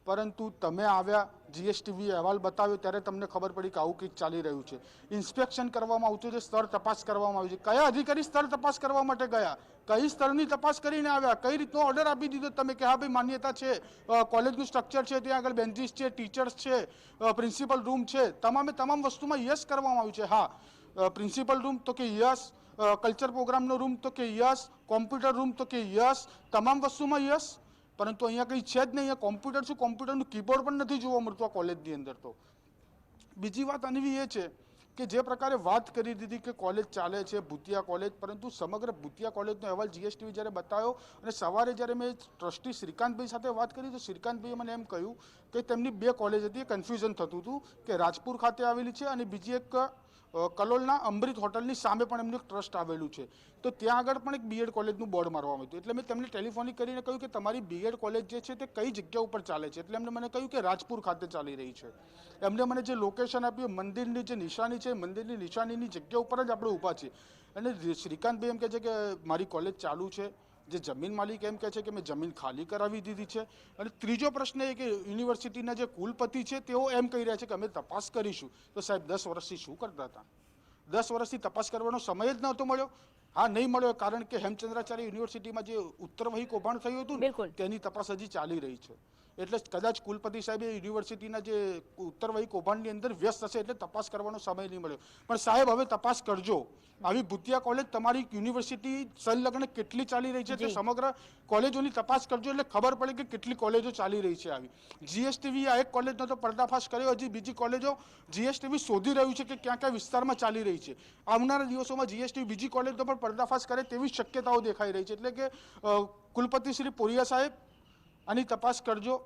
પરંતુ તમે આવ્યા, જીએસટીવી અહેવાલ બતાવ્યો ત્યારે તમને ખબર પડી કે આવું કંઈક ચાલી રહ્યું છે. ઇન્સ્પેક્શન કરવામાં આવતું છે, સ્તર તપાસ કરવામાં આવી છે. કયા અધિકારી સ્તર તપાસ કરવા માટે ગયા? કઈ સ્તરની તપાસ કરીને આવ્યા? કઈ રીતનો ઓર્ડર આપી દીધો તમે કે હા ભાઈ માન્યતા છે, કોલેજનું સ્ટ્રક્ચર છે, ત્યાં આગળ બેન્ચીસ છે, ટીચર્સ છે, પ્રિન્સિપલ રૂમ છે, તમામ વસ્તુમાં યસ કરવામાં આવ્યું છે. હા, પ્રિન્સિપલ રૂમ તો કે યસ, કલ્ચર પ્રોગ્રામનો રૂમ તો કે યસ, કોમ્પ્યુટર રૂમ તો કે યસ, તમામ વસ્તુમાં યસ. પરંતુ અહીંયા કંઈ છે જ નહીં. અહીંયા કોમ્પ્યુટર શું, કોમ્પ્યુટરનું કીબોર્ડ પણ નથી જોવા મળતું આ કોલેજની અંદર. તો બીજી વાત અનવી એ છે કે જે પ્રકારે વાત કરી દીધી કે કોલેજ ચાલે છે ભૂતિયા કોલેજ, પરંતુ સમગ્ર ભૂતિયા કોલેજનો અહેવાલ જીએસટીવી જ્યારે બતાવ્યો અને સવારે જ્યારે મેં ટ્રસ્ટી શ્રીકાંતભાઈ સાથે વાત કરી તો શ્રીકાંતભાઈએ મને એમ કહ્યું કે તેમની 2 કોલેજ હતી, એ કન્ફ્યુઝન થતું હતું કે રાજપુર ખાતે આવેલી છે અને બીજી એક કલોલના અમૃત હોટલની સામે પણ એમનું એક ટ્રસ્ટ આવેલું છે. તો ત્યાં આગળ પણ એક બીએડ કોલેજનું બોર્ડ મારવામાં આવ્યું. એટલે મેં તેમને ટેલિફોનિક કરીને કહ્યું કે તમારી બીએડ કોલેજ જે છે તે કઈ જગ્યા ઉપર ચાલે છે? એટલે એમણે મને કહ્યું કે રાજપુર ખાતે ચાલી રહી છે. એમણે મને જે લોકેશન આપ્યું, મંદિરની જે નિશાની છે, મંદિરની નિશાનીની જગ્યા ઉપર જ આપણે ઊભા છીએ. અને શ્રીકાંતભાઈ એમ કહે છે કે મારી કોલેજ ચાલુ છે. જે જમીન માલિક એમ કહે છે કે મેં જમીન ખાલી કરાવી દીધી છે. અને ત્રીજો પ્રશ્ન એ કે યુનિવર્સિટીના જે કુલપતિ છે તેઓ એમ કહી રહ્યા છે કે અમે તપાસ કરીશું. તો સાહેબ 10 વર્ષથી શું કરતા હતા? 10 વર્ષથી તપાસ કરવાનો સમય જ નહોતો મળ્યો. હા, નહીં મળ્યો કારણ કે હેમચંદ્રાચાર્ય યુનિવર્સિટીમાં જે ઉત્તરવહી કૌભાંડ થયું હતું ને તેની તપાસ હજી ચાલી રહી છે. એટલે કદાચ કુલપતિ સાહેબે યુનિવર્સિટીના જે ઉત્તરવહી કૌભાંડની અંદર વ્યસ્ત હશે એટલે તપાસ કરવાનો સમય નહીં મળ્યો. પણ સાહેબ હવે તપાસ કરજો. આવી ભૂતિયા કોલેજ તમારી યુનિવર્સિટી સંલગ્ન કેટલી ચાલી રહી છે તે સમગ્ર કોલેજોની તપાસ કરજો એટલે ખબર પડે કે કેટલી કોલેજો ચાલી રહી છે. આવી જીએસટીવી આ એક કોલેજનો તો પર્દાફાશ કર્યો, હજી બીજી કોલેજો જીએસટીવી શોધી રહ્યું છે કે ક્યાં કયા વિસ્તારમાં ચાલી રહી છે. આવનારા દિવસોમાં જીએસટીવી બીજી કોલેજનો પણ પર્દાફાશ કરે તેવી શક્યતાઓ દેખાઈ રહી છે. એટલે કે કુલપતિ શ્રી પુરિયા સાહેબ આની તપાસ કરજો.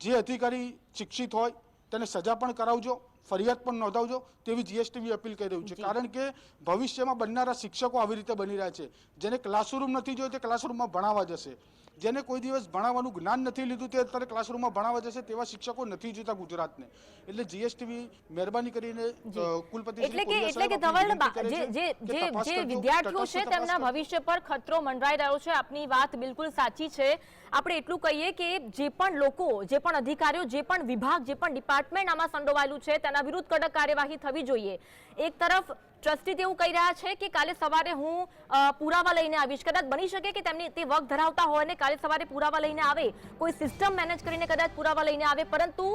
જે અધિકારી શિક્ષિત હોય તેને સજા પણ કરાવજો, ફરિયાદ પણ નોંધાવજો તેવી જીએસટીવી અપીલ કરી રહ્યું છે. કારણ કે ભવિષ્યમાં બનનારા શિક્ષકો આવી રીતે બની રહ્યા છે. જેને ક્લાસરૂમ નથી જોયો તે ક્લાસરૂમમાં ભણાવવા જશે, જેને કોઈ દિવસ ભણાવવાનું જ્ઞાન નથી લીધું તે અત્યારે ક્લાસરૂમમાં ભણાવવા જશે, તેવા શિક્ષકો નથી જોતા ગુજરાતને. એટલે જીએસટીવી મહેરબાની કરીને કુલપતિ એટલે કે ધવલ જે વિદ્યાર્થીઓ છે તેમના ભવિષ્ય પર ખતરો મંડરાઈ રહ્યો છે. આપની વાત બિલકુલ સાચી છે. આપણે એટલું કહીએ કે જે પણ લોકો, જે પણ અધિકારીઓ, જે પણ વિભાગ, જે પણ ડિપાર્ટમેન્ટ આમાં સંડોવાયેલું છે તેના વિરુદ્ધ કડક કાર્યવાહી થવી જોઈએ. એક તરફ ટ્રસ્ટી તેવું કહી રહ્યા છે કે કાલે સવારે હું પુરાવા લઈને આવીશ. કદાચ બની શકે કે તેમની તે વખ ધરાવતા હોય ને કાલે સવારે પુરાવા લઈને આવે, કોઈ સિસ્ટમ મેનેજ કરીને કદાચ પુરાવા લઈને આવે, પરંતુ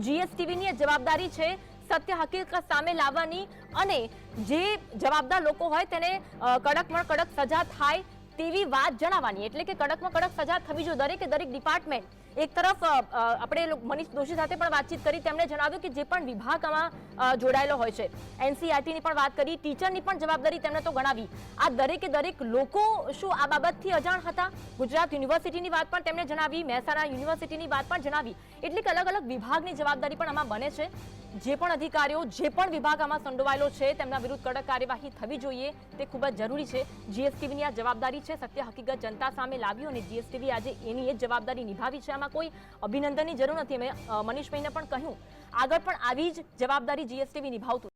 જીએસટીવીની જવાબદારી છે સત્ય હકીકત સામે લાવવાની અને જે જવાબદાર લોકો હોય તેને કડકમાં કડક સજા થાય તેવી વાત જણાવવાની. એટલે કે કડકમાં કડક સજા થવી જોઈએ. દરેક ડિપાર્ટમેન્ટ. એક તરફ આપણે મનીષ દોશી સાથે પણ વાતચીત કરી, તેમણે જણાવ્યું કે જે પણ વિભાગ આમાં જોડાયેલો હોય છે, એનસીઈઆરટીની પણ વાત કરી, ટીચરની પણ જવાબદારી તેમણે તો ગણાવી. આ દરેક લોકો શું આ બાબતથી અજાણ હતા? ગુજરાત યુનિવર્સિટીની વાત પણ તેમણે જણાવી, મહેસાણા યુનિવર્સિટીની વાત પણ જણાવી. એટલે કે અલગ અલગ વિભાગની જવાબદારી પણ આમાં બને છે. જે પણ અધિકારીઓ, જે પણ વિભાગ આમાં સંડોવાયેલો છે તેમના વિરુદ્ધ કડક કાર્યવાહી થવી જોઈએ તે ખૂબ જ જરૂરી છે. જીએસટીવીની આ જવાબદારી છે સત્ય હકીકત જનતા સામે લાવી અને જીએસટીવી આજે એની એ જવાબદારી નિભાવી છે. આમાં કોઈ અભિનંદનની જરૂર નથી. મેં મનીષભાઈને પણ કહ્યું આગળ પણ આવી જ જવાબદારી જીએસટીવી નિભાવતું